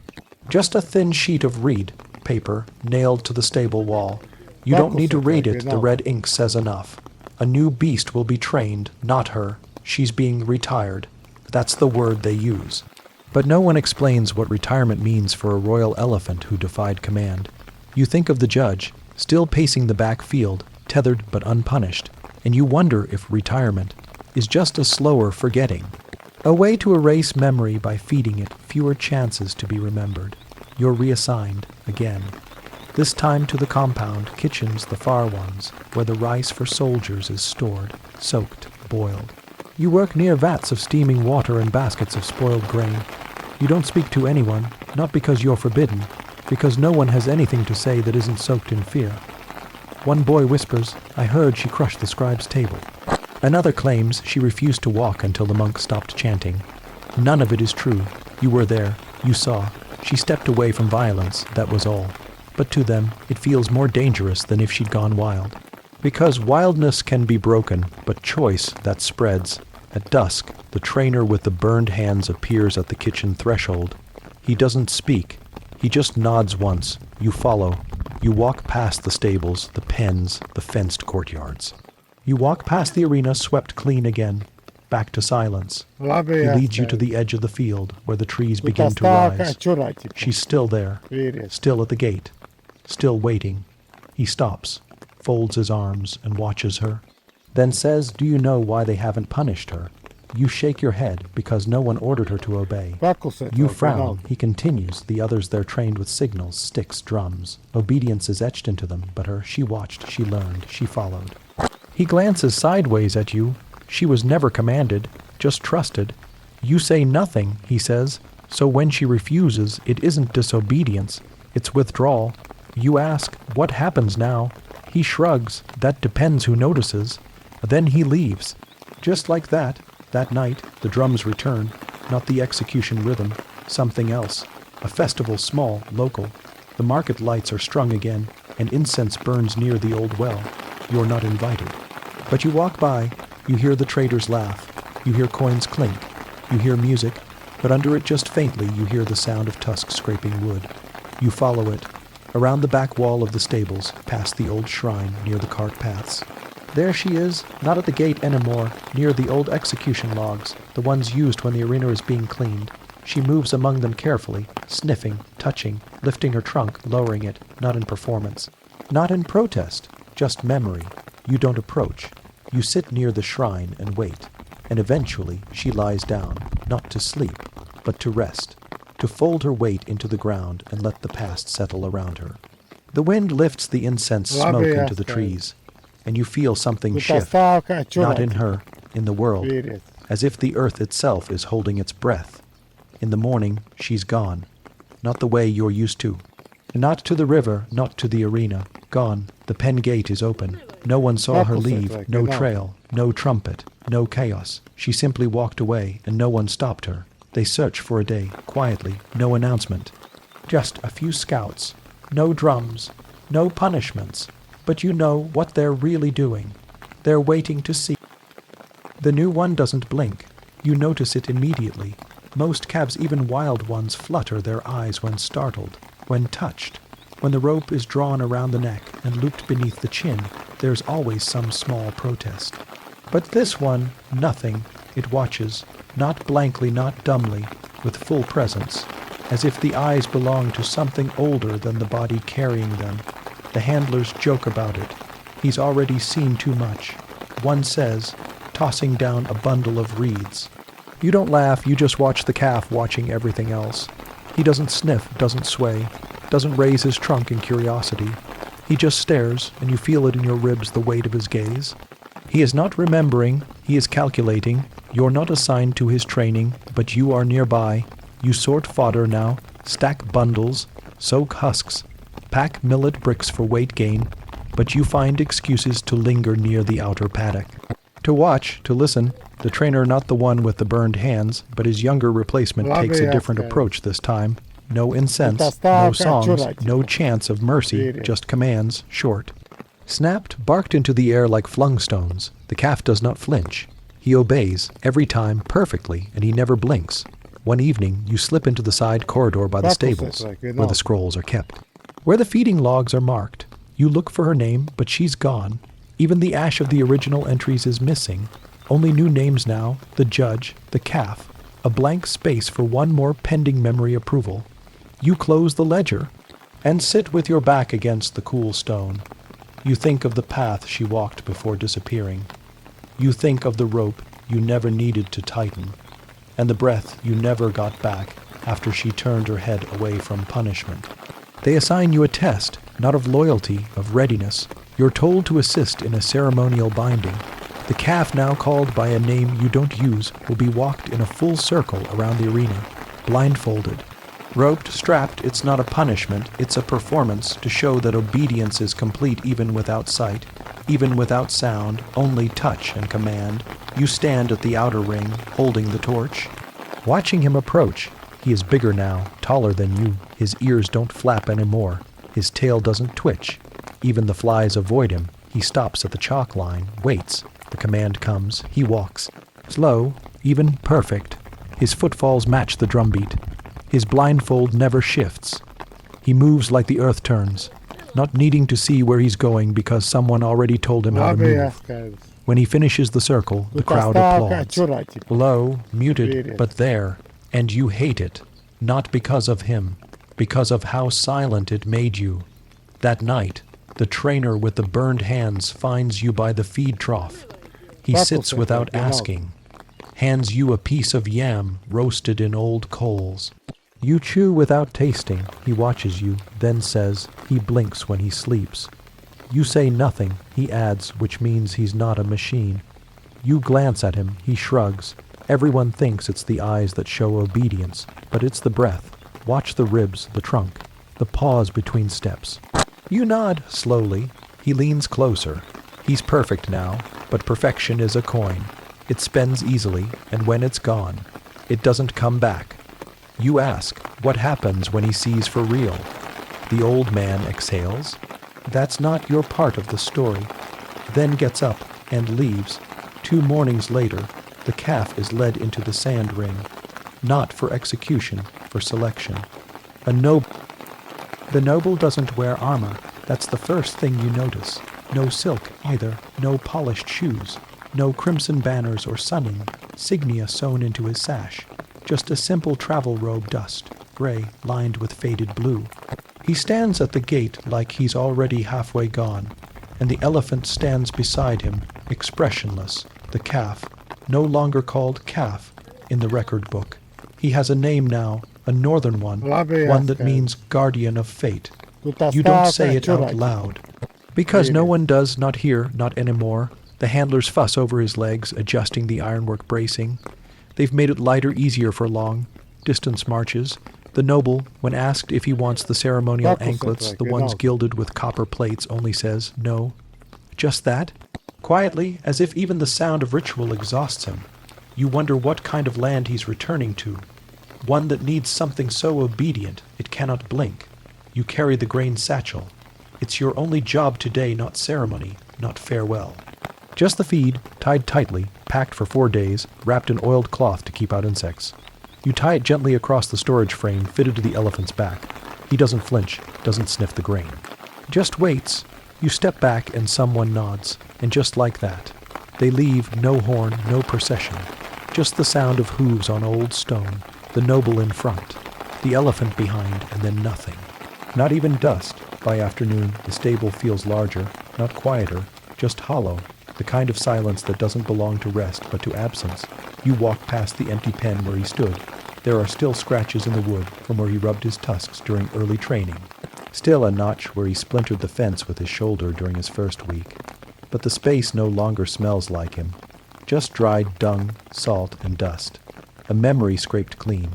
Speaker 1: Just a thin sheet of reed paper nailed to the stable wall. You don't need to read it, the red ink says enough. A new beast will be trained, not her. She's being retired. That's the word they use. But no one explains what retirement means for a royal elephant who defied command. You think of the judge, still pacing the back field, tethered but unpunished, and you wonder if retirement is just a slower forgetting. A way to erase memory by feeding it fewer chances to be remembered. You're reassigned again. This time to the compound, kitchens the far ones, where the rice for soldiers is stored, soaked, boiled. You work near vats of steaming water and baskets of spoiled grain. You don't speak to anyone, not because you're forbidden, because no one has anything to say that isn't soaked in fear. One boy whispers, "I heard she crushed the scribe's table." Another claims she refused to walk until the monk stopped chanting. None of it is true. You were there. You saw. She stepped away from violence, that was all. But to them, it feels more dangerous than if she'd gone wild. Because wildness can be broken, but choice, that spreads. At dusk, the trainer with the burned hands appears at the kitchen threshold. He doesn't speak. He just nods once. You follow. You walk past the stables, the pens, the fenced courtyards. You walk past the arena swept clean again. Back to silence. He leads you to the edge of the field, where the trees begin to rise. She's still there, still at the gate, still waiting. He stops, folds his arms, and watches her. Then says, "Do you know why they haven't punished her?" You shake your head, because no one ordered her to obey. You frown. He continues. The others there trained with signals, sticks, drums. Obedience is etched into them, but her, she watched, she learned, she followed. He glances sideways at you. She was never commanded, just trusted. You say nothing, he says, so when she refuses, it isn't disobedience, it's withdrawal. You ask, what happens now? He shrugs, that depends who notices. Then he leaves. Just like that night, the drums return, not the execution rhythm, something else. A festival small, local. The market lights are strung again, and incense burns near the old well. You're not invited. But you walk by. You hear the traders laugh. You hear coins clink. You hear music, but under it just faintly you hear the sound of tusks scraping wood. You follow it, around the back wall of the stables, past the old shrine near the cart paths. There she is, not at the gate anymore, near the old execution logs, the ones used when the arena is being cleaned. She moves among them carefully, sniffing, touching, lifting her trunk, lowering it, not in performance. Not in protest, just memory. You don't approach. You sit near the shrine and wait, and eventually she lies down, not to sleep, but to rest, to fold her weight into the ground and let the past settle around her. The wind lifts the incense smoke into the trees, and you feel something shift, not in her, in the world, as if the earth itself is holding its breath. In the morning, she's gone, not the way you're used to. Not to the river, not to the arena. Gone. The pen gate is open. No one saw her leave. No trail. No trumpet. No chaos. She simply walked away, and no one stopped her. They search for a day, quietly. No announcement. Just a few scouts. No drums. No punishments. But you know what they're really doing. They're waiting to see. The new one doesn't blink. You notice it immediately. Most calves, even wild ones, flutter their eyes when startled. When touched, when the rope is drawn around the neck and looped beneath the chin, there's always some small protest. But this one, nothing. It watches, not blankly, not dumbly, with full presence, as if the eyes belong to something older than the body carrying them. The handlers joke about it. He's already seen too much. One says, tossing down a bundle of reeds. You don't laugh, you just watch the calf watching everything else. He doesn't sniff, doesn't sway, doesn't raise his trunk in curiosity. He just stares, and you feel it in your ribs, the weight of his gaze. He is not remembering, he is calculating. You're not assigned to his training, but you are nearby. You sort fodder now, stack bundles, soak husks, pack millet bricks for weight gain, but you find excuses to linger near the outer paddock. To watch, to listen, the trainer not the one with the burned hands, but his younger replacement takes a different approach this time. No incense, no songs, no chants of mercy, just commands, short. Snapped, barked into the air like flung stones. The calf does not flinch. He obeys, every time, perfectly, and he never blinks. One evening, you slip into the side corridor by the stables, where the scrolls are kept. Where the feeding logs are marked. You look for her name, but she's gone. Even the ash of the original entries is missing. Only new names now, the judge, the calf, a blank space for one more pending memory approval. You close the ledger, and sit with your back against the cool stone. You think of the path she walked before disappearing. You think of the rope you never needed to tighten, and the breath you never got back after she turned her head away from punishment. They assign you a test, not of loyalty, of readiness. You're told to assist in a ceremonial binding. The calf, now called by a name you don't use, will be walked in a full circle around the arena, blindfolded. Roped, strapped, it's not a punishment, it's a performance to show that obedience is complete even without sight, even without sound, only touch and command. You stand at the outer ring, holding the torch. Watching him approach, he is bigger now, taller than you. His ears don't flap anymore. His tail doesn't twitch. Even the flies avoid him. He stops at the chalk line, waits. The command comes. He walks. Slow, even perfect. His footfalls match the drumbeat. His blindfold never shifts. He moves like the earth turns, not needing to see where he's going because someone already told him how to move. When he finishes the circle, the crowd applauds. Low, muted, but there. And you hate it, not because of him, because of how silent it made you. That night, the trainer with the burned hands finds you by the feed trough. He sits without asking, hands you a piece of yam roasted in old coals. You chew without tasting. He watches you, then says, he blinks when he sleeps. You say nothing, he adds, which means he's not a machine. You glance at him, he shrugs. Everyone thinks it's the eyes that show obedience, but it's the breath. Watch the ribs, the trunk, the pause between steps. You nod, slowly. He leans closer. He's perfect now, but perfection is a coin. It spends easily, and when it's gone, it doesn't come back. You ask, what happens when he sees for real? The old man exhales. That's not your part of the story. Then gets up and leaves. 2 mornings later, the calf is led into the sand ring, not for execution, for selection. The noble doesn't wear armor. That's the first thing you notice. No silk, either. No polished shoes. No crimson banners or sunning, signia sewn into his sash. Just a simple travel robe, dust, gray, lined with faded blue. He stands at the gate like he's already halfway gone, and the elephant stands beside him, expressionless, the calf, no longer called calf in the record book. He has a name now, a northern one that means guardian of fate. You don't say it out loud, because no one does, not here, not anymore. The handlers fuss over his legs, adjusting the ironwork bracing. They've made it lighter, easier for long distance marches. The noble, when asked if he wants the ceremonial anklets, the ones gilded with copper plates, only says, no. Just that? Quietly, as if even the sound of ritual exhausts him. You wonder what kind of land he's returning to. One that needs something so obedient it cannot blink. You carry the grain satchel. It's your only job today, not ceremony, not farewell. Just the feed, tied tightly, packed for 4 days, wrapped in oiled cloth to keep out insects. You tie it gently across the storage frame fitted to the elephant's back. He doesn't flinch, doesn't sniff the grain. Just waits. You step back and someone nods, and just like that, they leave, no horn, no procession. Just the sound of hooves on old stone, the noble in front, the elephant behind, and then nothing. Not even dust. By afternoon, the stable feels larger, not quieter,
Speaker 2: just hollow, the kind of silence that doesn't belong to rest but to absence. You walk past the empty pen where he stood. There are still scratches in the wood from where he rubbed his tusks during early training. Still a notch where he splintered the fence with his shoulder during his first week. But the space no longer smells like him. Just dried dung, salt, and dust. A memory scraped clean.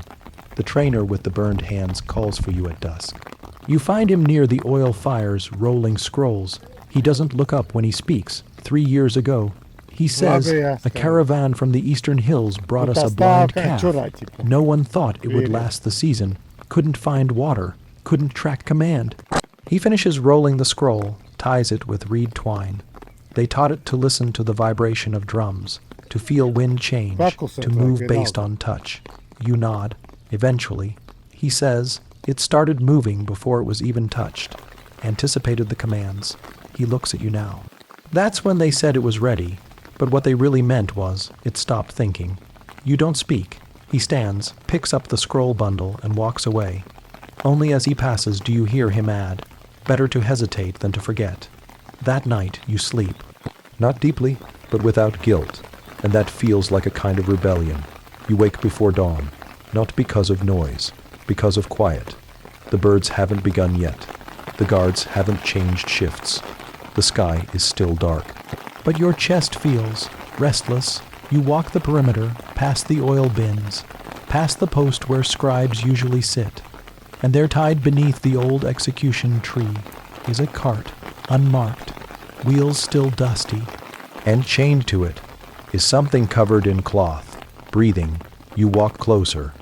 Speaker 2: The trainer with the burned hands calls for you at dusk. You find him near the oil fires, rolling scrolls. He doesn't look up when he speaks. 3 years ago, he says, a caravan from the eastern hills brought us a blind calf. No one thought it would last the season. Couldn't find water. Couldn't track command. He finishes rolling the scroll, ties it with reed twine. They taught it to listen to the vibration of drums, to feel wind change, to move based on touch. You nod. Eventually, he says, it started moving before it was even touched. Anticipated the commands. He looks at you now. That's when they said it was ready, but what they really meant was, it stopped thinking. You don't speak. He stands, picks up the scroll bundle, and walks away. Only as he passes do you hear him add, better to hesitate than to forget. That night you sleep. Not deeply, but without guilt, and that feels like a kind of rebellion. You wake before dawn, not because of noise, because of quiet. The birds haven't begun yet. The guards haven't changed shifts. The sky is still dark. But your chest feels restless. You walk the perimeter, past the oil bins, past the post where scribes usually sit, and there tied beneath the old execution tree is a cart, unmarked, wheels still dusty, and chained to it is something covered in cloth, breathing. You walk closer,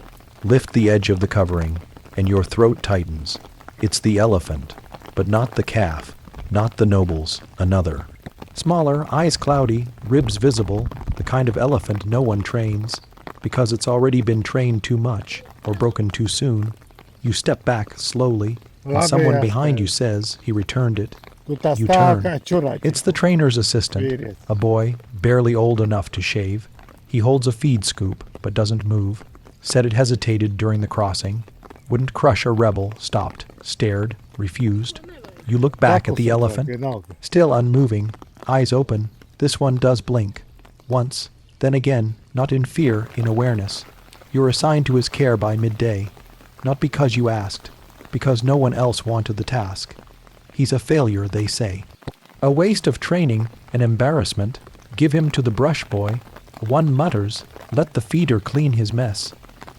Speaker 2: lift the edge of the covering, and your throat tightens. It's the elephant, but not the calf, not the nobles, another. Smaller, eyes cloudy, ribs visible, the kind of elephant no one trains, because it's already been trained too much, or broken too soon. You step back slowly, and someone behind you says he returned it. You turn. It's the trainer's assistant, a boy, barely old enough to shave. He holds a feed scoop, but doesn't move. Said it hesitated during the crossing. Wouldn't crush a rebel, stopped, stared, refused. You look back at the elephant, still unmoving, eyes open. This one does blink. Once, then again, not in fear, in awareness. You're assigned to his care by midday. Not because you asked, because no one else wanted the task. He's a failure, they say. A waste of training, an embarrassment. Give him to the brush boy. One mutters, let the feeder clean his mess.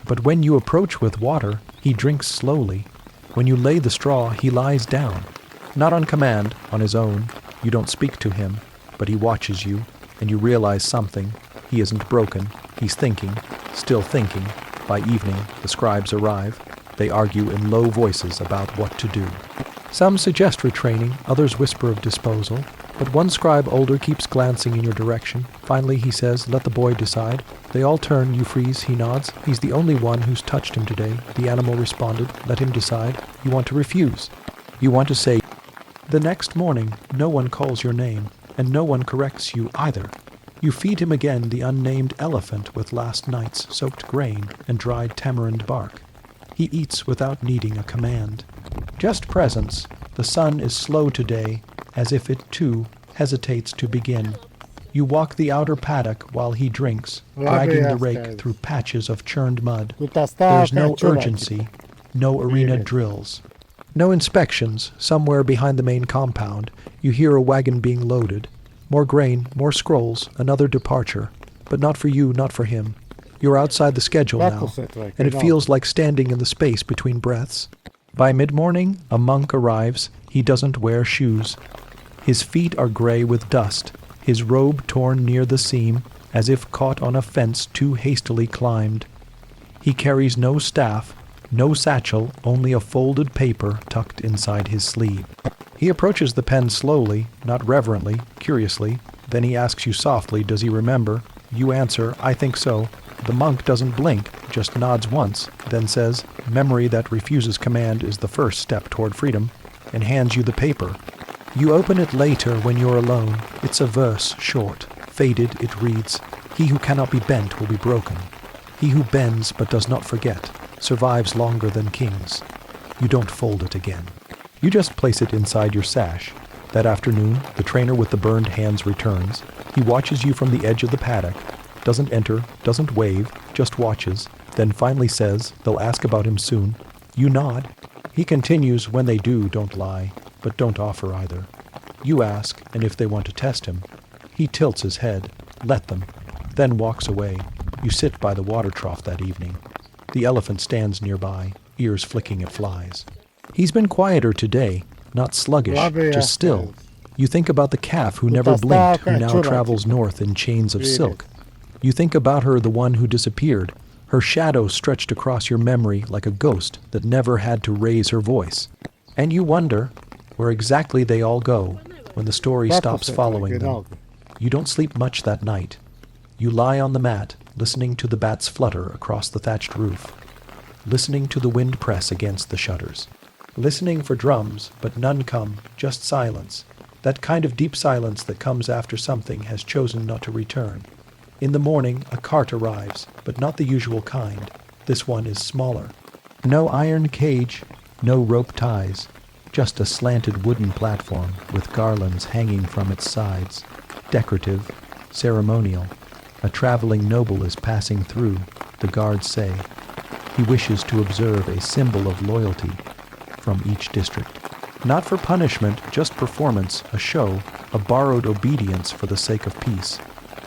Speaker 2: But when you approach with water, he drinks slowly. When you lay the straw, he lies down. Not on command, on his own. You don't speak to him, but he watches you, and you realize something. He isn't broken. He's thinking, still thinking. By evening, the scribes arrive. They argue in low voices about what to do. Some suggest retraining, others whisper of disposal, but one scribe older keeps glancing in your direction. Finally, he says, let the boy decide. They all turn, you freeze, he nods. He's the only one who's touched him today. The animal responded, let him decide. You want to refuse. You want to say. The next morning, no one calls your name, and no one corrects you either. You feed him again the unnamed elephant with last night's soaked grain and dried tamarind bark. He eats without needing a command. Just presence. The sun is slow today, as if it, too, hesitates to begin. You walk the outer paddock while he drinks, dragging the rake through patches of churned mud. There's no urgency, no arena drills. No inspections. Somewhere behind the main compound, you hear a wagon being loaded. More grain, more scrolls, another departure. But not for you, not for him. You're outside the schedule now, and it feels like standing in the space between breaths. By mid-morning, a monk arrives. He doesn't wear shoes. His feet are gray with dust, his robe torn near the seam, as if caught on a fence too hastily climbed. He carries no staff, no satchel, only a folded paper tucked inside his sleeve. He approaches the pen slowly, not reverently, curiously. Then he asks you softly, does he remember? You answer, I think so. The monk doesn't blink, just nods once, then says, memory that refuses command is the first step toward freedom, and hands you the paper. You open it later when you're alone. It's a verse, short, faded. It reads, he who cannot be bent will be broken. He who bends but does not forget survives longer than kings. You don't fold it again. You just place it inside your sash. That afternoon, the trainer with the burned hands returns. He watches you from the edge of the paddock, doesn't enter, doesn't wave, just watches, then finally says they'll ask about him soon. You nod. He continues, when they do, don't lie, but don't offer either. You ask, and if they want to test him. He tilts his head, let them, then walks away. You sit by the water trough that evening. The elephant stands nearby, ears flicking at flies. He's been quieter today, not sluggish, just still. You think about the calf who never blinked, who now travels north in chains of silk. You think about her, the one who disappeared, her shadow stretched across your memory like a ghost that never had to raise her voice. And you wonder where exactly they all go when the story stops following them. You don't sleep much that night. You lie on the mat, listening to the bats flutter across the thatched roof, listening to the wind press against the shutters, listening for drums, but none come, just silence, that kind of deep silence that comes after something has chosen not to return. In the morning, a cart arrives, but not the usual kind. This one is smaller. No iron cage, no rope ties, just a slanted wooden platform with garlands hanging from its sides, decorative, ceremonial. A traveling noble is passing through, the guards say. He wishes to observe a symbol of loyalty from each district. Not for punishment, just performance, a show, a borrowed obedience for the sake of peace.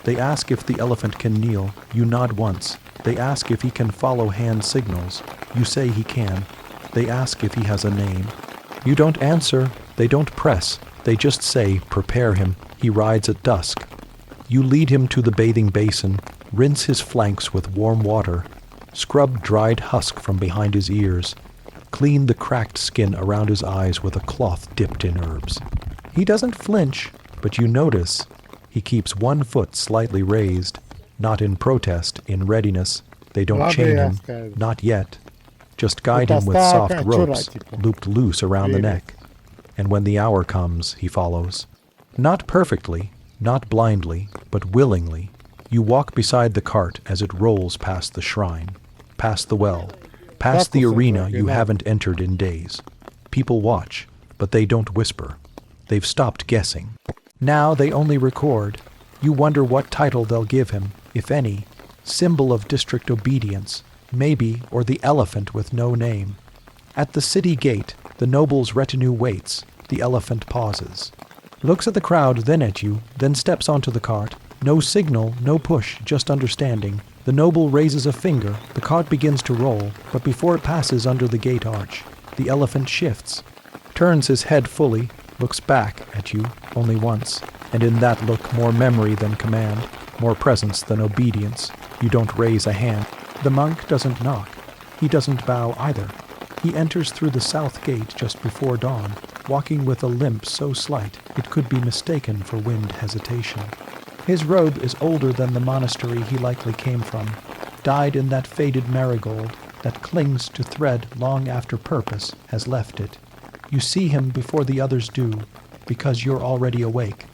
Speaker 2: They ask if the elephant can kneel. You nod once. They ask if he can follow hand signals. You say he can. They ask if he has a name. You don't answer. They don't press. They just say, prepare him. He rides at dusk. You lead him to the bathing basin, rinse his flanks with warm water, scrub dried husk from behind his ears, clean the cracked skin around his eyes with a cloth dipped in herbs. He doesn't flinch, but you notice he keeps one foot slightly raised, not in protest, in readiness. They don't chain him, not yet. Just guide him with soft ropes, looped loose around the neck. And when the hour comes, he follows. Not perfectly, not blindly, but willingly. You walk beside the cart as it rolls past the shrine, past the well, past the arena you haven't entered in days. People watch, but they don't whisper. They've stopped guessing. Now they only record. You wonder what title they'll give him, if any. Symbol of district obedience, maybe, or the elephant with no name. At the city gate, the noble's retinue waits. The elephant pauses. Looks at the crowd, then at you, then steps onto the cart. No signal, no push, just understanding. The noble raises a finger, the cart begins to roll, but before it passes under the gate arch, the elephant shifts, turns his head fully, looks back at you only once, and in that look more memory than command, more presence than obedience. You don't raise a hand. The monk doesn't knock. He doesn't bow either. He enters through the south gate just before dawn, walking with a limp so slight it could be mistaken for winged hesitation. His robe is older than the monastery he likely came from, dyed in that faded marigold that clings to thread long after purpose has left it. You see him before the others do, because you're already awake.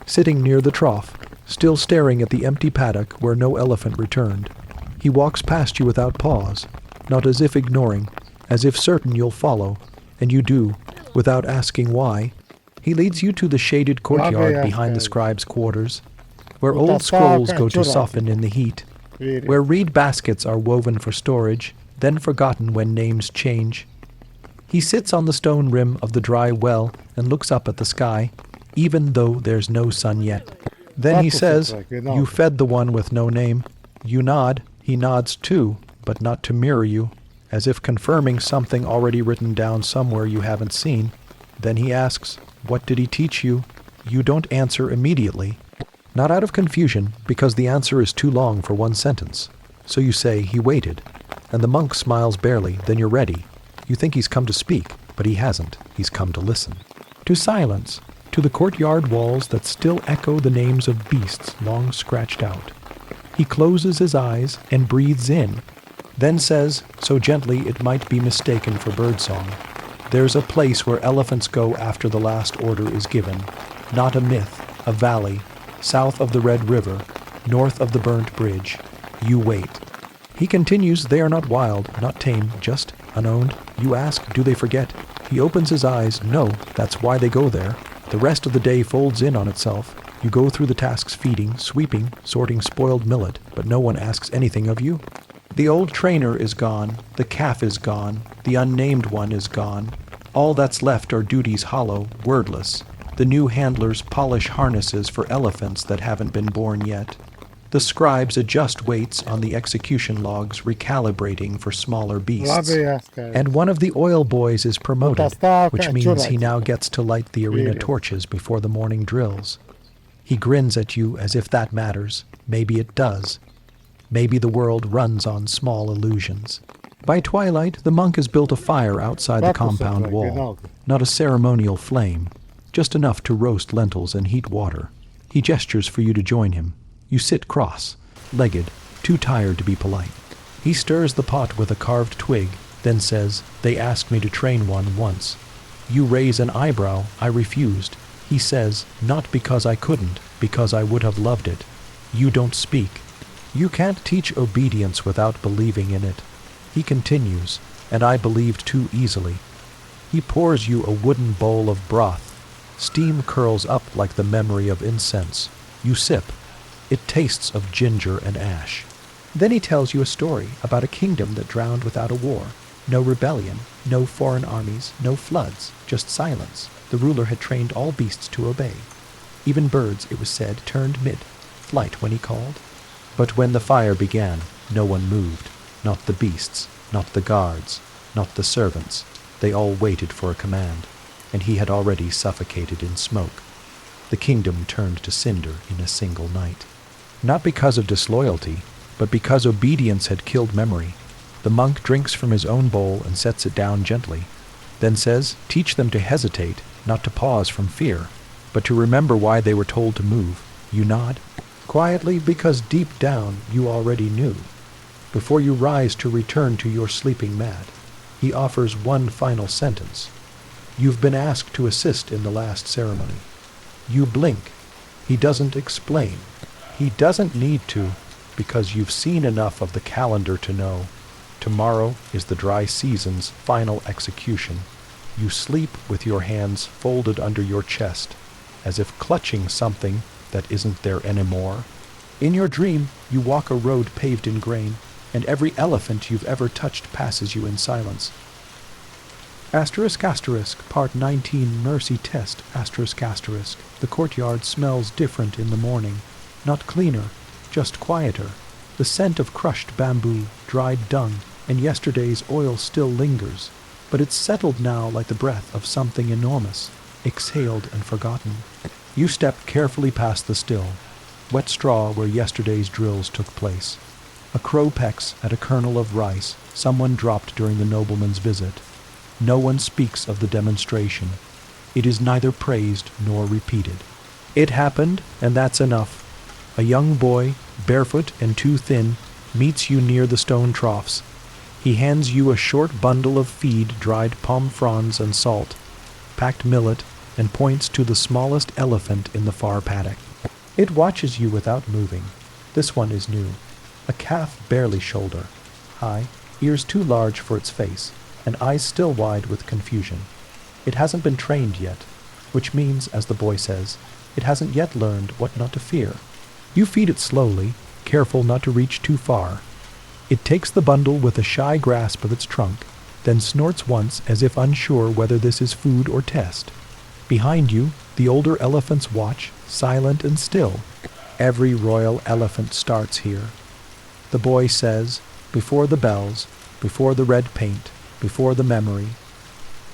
Speaker 2: Sitting near the trough, still staring at the empty paddock where no elephant returned. He walks past you without pause, not as if ignoring, as if certain you'll follow, and you do, without asking why. He leads you to the shaded courtyard behind the scribe's quarters, where old scrolls go to soften in the heat, where reed baskets are woven for storage, then forgotten when names change. He sits on the stone rim of the dry well and looks up at the sky, even though there's no sun yet. Then he says, "You fed the one with no name." You nod. He nods too, but not to mirror you, as if confirming something already written down somewhere you haven't seen. Then he asks, "What did he teach you?" You don't answer immediately. Not out of confusion, because the answer is too long for one sentence. So you say, "He waited." And the monk smiles barely, then you're ready. You think he's come to speak, but he hasn't. He's come to listen. To silence, to the courtyard walls that still echo the names of beasts long scratched out. He closes his eyes and breathes in, then says, so gently it might be mistaken for birdsong, "There's a place where elephants go after the last order is given. Not a myth, a valley, south of the Red River, north of the burnt bridge. You wait." He continues, "They are not wild, not tame, just unowned." You ask, do they forget? He opens his eyes. No, that's why they go there.
Speaker 1: The rest of the day folds in on itself. You go through the tasks feeding, sweeping, sorting spoiled millet, but no one asks anything of you. The old trainer is gone, the calf is gone, the unnamed one is gone. All that's left are duties hollow, wordless. The new handlers polish harnesses for elephants that haven't been born yet. The scribes adjust weights on the execution logs, recalibrating for smaller beasts. And one of the oil boys is promoted, which means he now gets to light the arena torches before the morning drills. He grins at you as if that matters. Maybe it does. Maybe the world runs on small illusions. By twilight, the monk has built a fire outside the compound wall. Not a ceremonial flame, just enough to roast lentils and heat water. He gestures for you to join him. You sit cross-legged, too tired to be polite. He stirs the pot with a carved twig, then says, "They asked me to train one once." You raise an eyebrow. "I refused." He says, "Not because I couldn't, because I would have loved it." You don't speak. You can't teach obedience without believing in it. He continues, "And I believed too easily." He pours you a wooden bowl of broth. Steam curls up like the memory of incense. You sip. It tastes of ginger and ash. Then he tells you a story about a kingdom that drowned without a war. No rebellion, no foreign armies, no floods, just silence. The ruler had trained all beasts to obey. Even birds, it was said, turned mid-flight when he called. But when the fire began, no one moved. Not the beasts, not the guards, not the servants. They all waited for a command, and he had already suffocated in smoke. The kingdom turned to cinder in a single night. Not because of disloyalty, but because obedience had killed memory. The monk drinks from his own bowl and sets it down gently, then says, "Teach them to hesitate, not to pause from fear, but to remember why they were told to move." You nod. Quietly, because deep down you already knew. Before you rise to return to your sleeping mat, he offers one final sentence. "You've been asked to assist in the last ceremony." You blink. He doesn't explain. He doesn't need to, because you've seen enough of the calendar to know. Tomorrow is the dry season's final execution. You sleep with your hands folded under your chest, as if clutching something that isn't there anymore. In your dream, you walk a road paved in grain, and every elephant you've ever touched passes you in silence. Asterisk, asterisk, Part 19, Mercy Test, asterisk, asterisk. The courtyard smells different in the morning. Not cleaner, just quieter. The scent of crushed bamboo, dried dung, and yesterday's oil still lingers, but it's settled now like the breath of something enormous, exhaled and forgotten. You step carefully past the still, wet straw where yesterday's drills took place. A crow pecks at a kernel of rice someone dropped during the nobleman's visit. No one speaks of the demonstration. It is neither praised nor repeated. It happened, and that's enough. A young boy, barefoot and too thin, meets you near the stone troughs. He hands you a short bundle of feed, dried palm fronds and salt, packed millet, and points to the smallest elephant in the far paddock. It watches you without moving. This one is new. A calf barely shoulder high, ears too large for its face, and eyes still wide with confusion. It hasn't been trained yet, which means, as the boy says, it hasn't yet learned what not to fear. You feed it slowly, careful not to reach too far. It takes the bundle with a shy grasp of its trunk, then snorts once as if unsure whether this is food or test. Behind you, the older elephants watch, silent and still. Every royal elephant starts here. The boy says, before the bells, before the red paint, before the memory.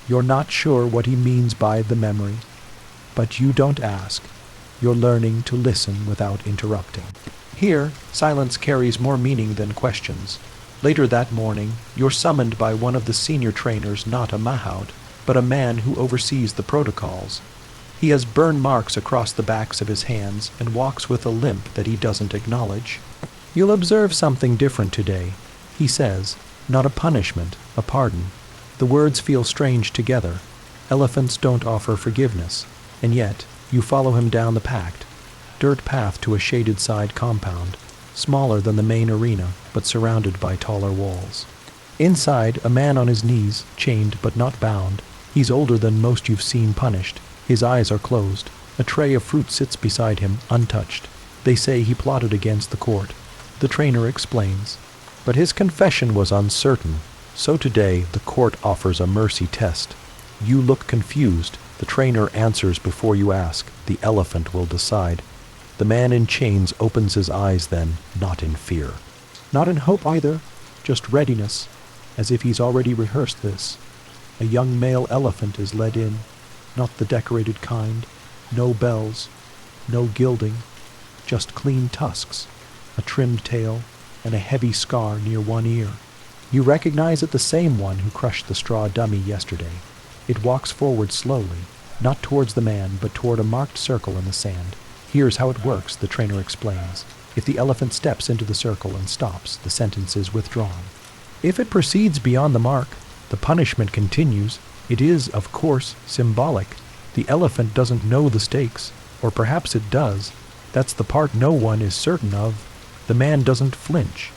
Speaker 1: You're not sure what he means by the memory, but you don't ask. You're learning to listen without interrupting. Here, silence carries more meaning than questions. Later that morning, you're summoned by one of the senior trainers, not a mahout, but a man who oversees the protocols. He has burn marks across the backs of his hands and walks with a limp that he doesn't acknowledge. You'll observe something different today, he says, not a punishment, a pardon. The words feel strange together. Elephants don't offer forgiveness, and yet you follow him down the packed, dirt path to a shaded side compound, smaller than the main arena, but surrounded by taller walls. Inside, a man on his knees, chained but not bound. He's older than most you've seen punished. His eyes are closed. A tray of fruit sits beside him, untouched. They say he plotted against the court. The trainer explains. But his confession was uncertain, so today the court offers a mercy test. You look confused. The trainer answers before you ask. The elephant will decide. The man in chains opens his eyes then, not in fear. Not in hope either, just readiness, as if he's already rehearsed this. A young male elephant is led in, not the decorated kind, no bells, no gilding, just clean tusks, a trimmed tail, and a heavy scar near one ear. You recognize it the same one who crushed the straw dummy yesterday. It walks forward slowly, not towards the man, but toward a marked circle in the sand. Here's how it works, the trainer explains. If the elephant steps into the circle and stops, the sentence is withdrawn. If it proceeds beyond the mark, the punishment continues. It is, of course, symbolic. The elephant doesn't know the stakes, or perhaps it does. That's the part no one is certain of. The man doesn't flinch.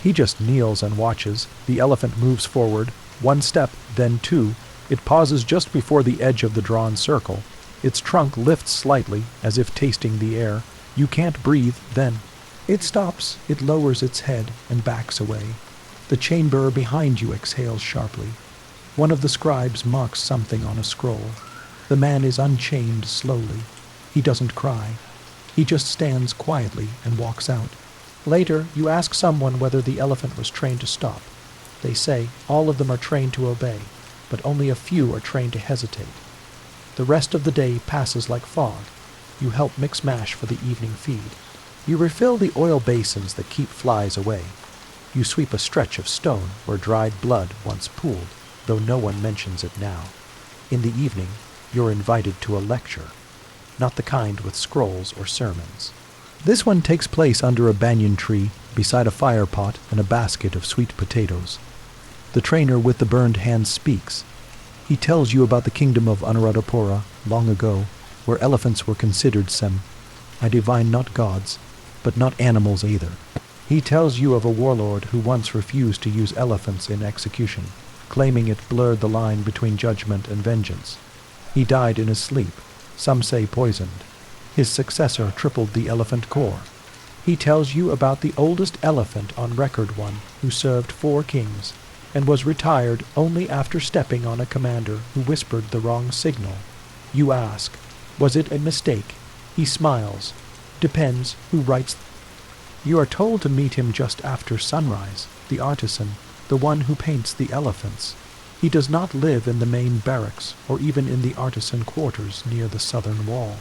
Speaker 1: He just kneels and watches. The elephant moves forward, one step, then two. It pauses just before the edge of the drawn circle. Its trunk lifts slightly, as if tasting the air. You can't breathe then. It stops, it lowers its head, and backs away. The chain-bearer behind you exhales sharply. One of the scribes marks something on a scroll. The man is unchained slowly. He doesn't cry. He just stands quietly and walks out. Later, you ask someone whether the elephant was trained to stop. They say all of them are trained to obey, but only a few are trained to hesitate. The rest of the day passes like fog. You help mix mash for the evening feed. You refill the oil basins that keep flies away. You sweep a stretch of stone where dried blood once pooled, though no one mentions it now. In the evening, you're invited to a lecture, not the kind with scrolls or sermons. This one takes place under a banyan tree, beside a fire pot and a basket of sweet potatoes. The trainer with the burned hands speaks. He tells you about the kingdom of Anuradhapura long ago, where elephants were considered I divine not gods, but not animals either. He tells you of a warlord who once refused to use elephants in execution, claiming it blurred the line between judgment and vengeance. He died in his sleep, some say poisoned. His successor tripled the elephant core. He tells you about the oldest elephant on record, one who served 4 kings, and was retired only after stepping on a commander who whispered the wrong signal. You ask, was it a mistake? He smiles. Depends who writes. You are told to meet him just after sunrise, the artisan, the one who paints the elephants. He does not live in the main barracks or even in the artisan quarters near the southern wall.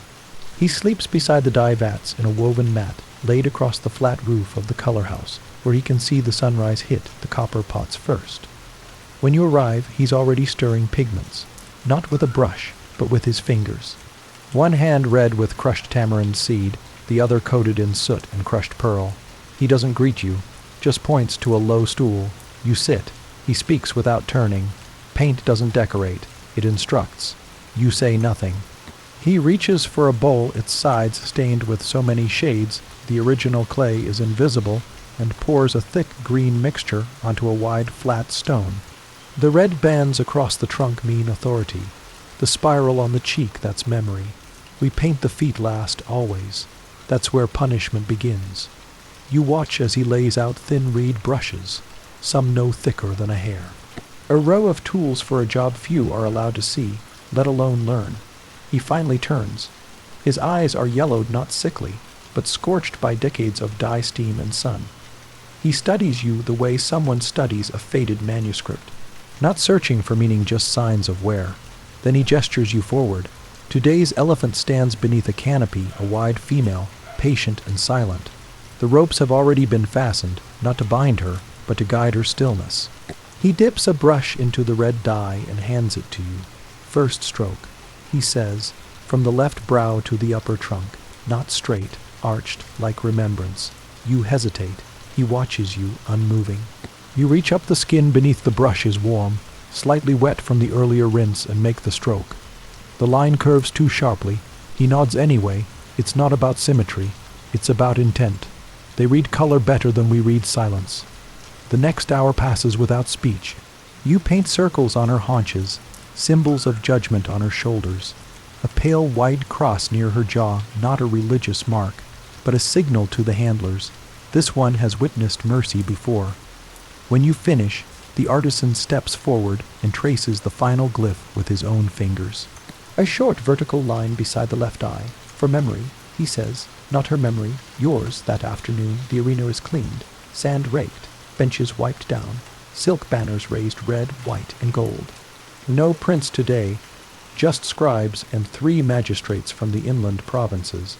Speaker 1: He sleeps beside the dye vats in a woven mat laid across the flat roof of the color house, where he can see the sunrise hit the copper pots first. When you arrive, he's already stirring pigments, not with a brush, but with his fingers. One hand red with crushed tamarind seed, the other coated in soot and crushed pearl. He doesn't greet you, just points to a low stool. You sit. He speaks without turning. Paint doesn't decorate, it instructs. You say nothing. He reaches for a bowl, its sides stained with so many shades the original clay is invisible, and pours a thick green mixture onto a wide flat stone. The red bands across the trunk mean authority. The spiral on the cheek, that's memory. We paint the feet last always. That's where punishment begins. You watch as he lays out thin reed brushes, some no thicker than a hair. A row of tools for a job few are allowed to see, let alone learn. He finally turns. His eyes are yellowed, not sickly, but scorched by decades of dye, steam, and sun. He studies you the way someone studies a faded manuscript, not searching for meaning, just signs of wear. Then he gestures you forward. Today's elephant stands beneath a canopy, a wide female, patient and silent. The ropes have already been fastened, not to bind her, but to guide her stillness. He dips a brush into the red dye and hands it to you. First stroke, he says, from the left brow to the upper trunk, not straight, arched like remembrance. You hesitate. He watches you, unmoving. You reach up. The skin beneath the brush is warm, slightly wet from the earlier rinse, and make the stroke. The line curves too sharply. He nods anyway. It's not about symmetry. It's about intent. They read color better than we read silence. The next hour passes without speech. You paint circles on her haunches, symbols of judgment on her shoulders. A pale white cross near her jaw, not a religious mark, but a signal to the handlers. This one has witnessed mercy before. When you finish, the artisan steps forward and traces the final glyph with his own fingers. A short vertical line beside the left eye. For memory, he says, not her memory, yours. That afternoon the arena is cleaned, sand raked, benches wiped down, silk banners raised red, white, and gold. No prince today, just scribes and 3 magistrates from the inland provinces.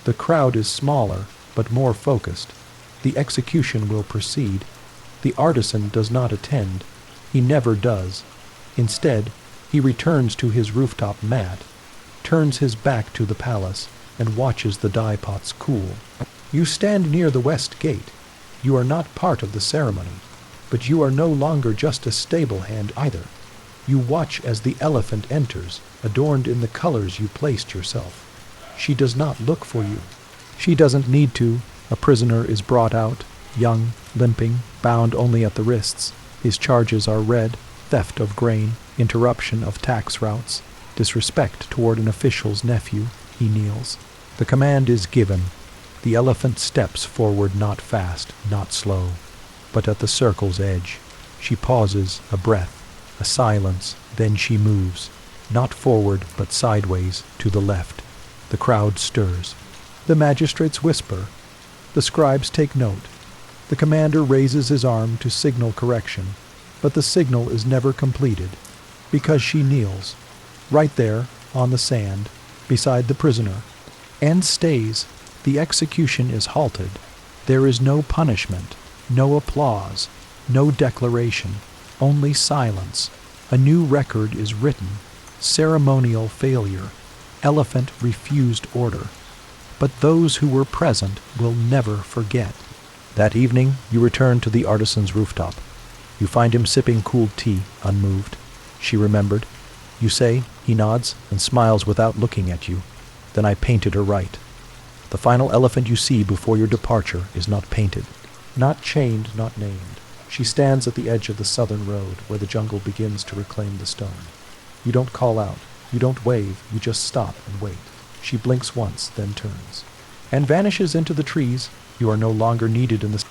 Speaker 1: The crowd is smaller, but more focused. The execution will proceed. The artisan does not attend. He never does. Instead, he returns to his rooftop mat, turns his back to the palace, and watches the dye pots cool. You stand near the west gate. You are not part of the ceremony, but you are no longer just a stable hand either. You watch as the elephant enters, adorned in the colors you placed yourself. She does not look for you. She doesn't need to. A prisoner is brought out, young, limping, bound only at the wrists. His charges are red, theft of grain, interruption of tax routes, disrespect toward an official's nephew. He kneels. The command is given. The elephant steps forward, not fast, not slow, but at the circle's edge. She pauses, a breath, a silence, then she moves, not forward but sideways, to the left. The crowd stirs. The magistrates whisper. The scribes take note. The commander raises his arm to signal correction, but the signal is never completed, because she kneels, right there, on the sand, beside the prisoner, and stays. The execution is halted. There is no punishment, no applause, no declaration, only silence. A new record is written. Ceremonial failure. Elephant refused order. But those who were present will never forget. That evening, you return to the artisan's rooftop. You find him sipping cool tea, unmoved. She remembered. You say, he nods and smiles without looking at you. Then I painted her right. The final elephant you see before your departure is not painted, not chained, not named. She stands at the edge of the southern road, where the jungle begins to reclaim the stone. You don't call out, you don't wave, you just stop and wait. She blinks once, then turns, and vanishes into the trees. You are no longer needed in the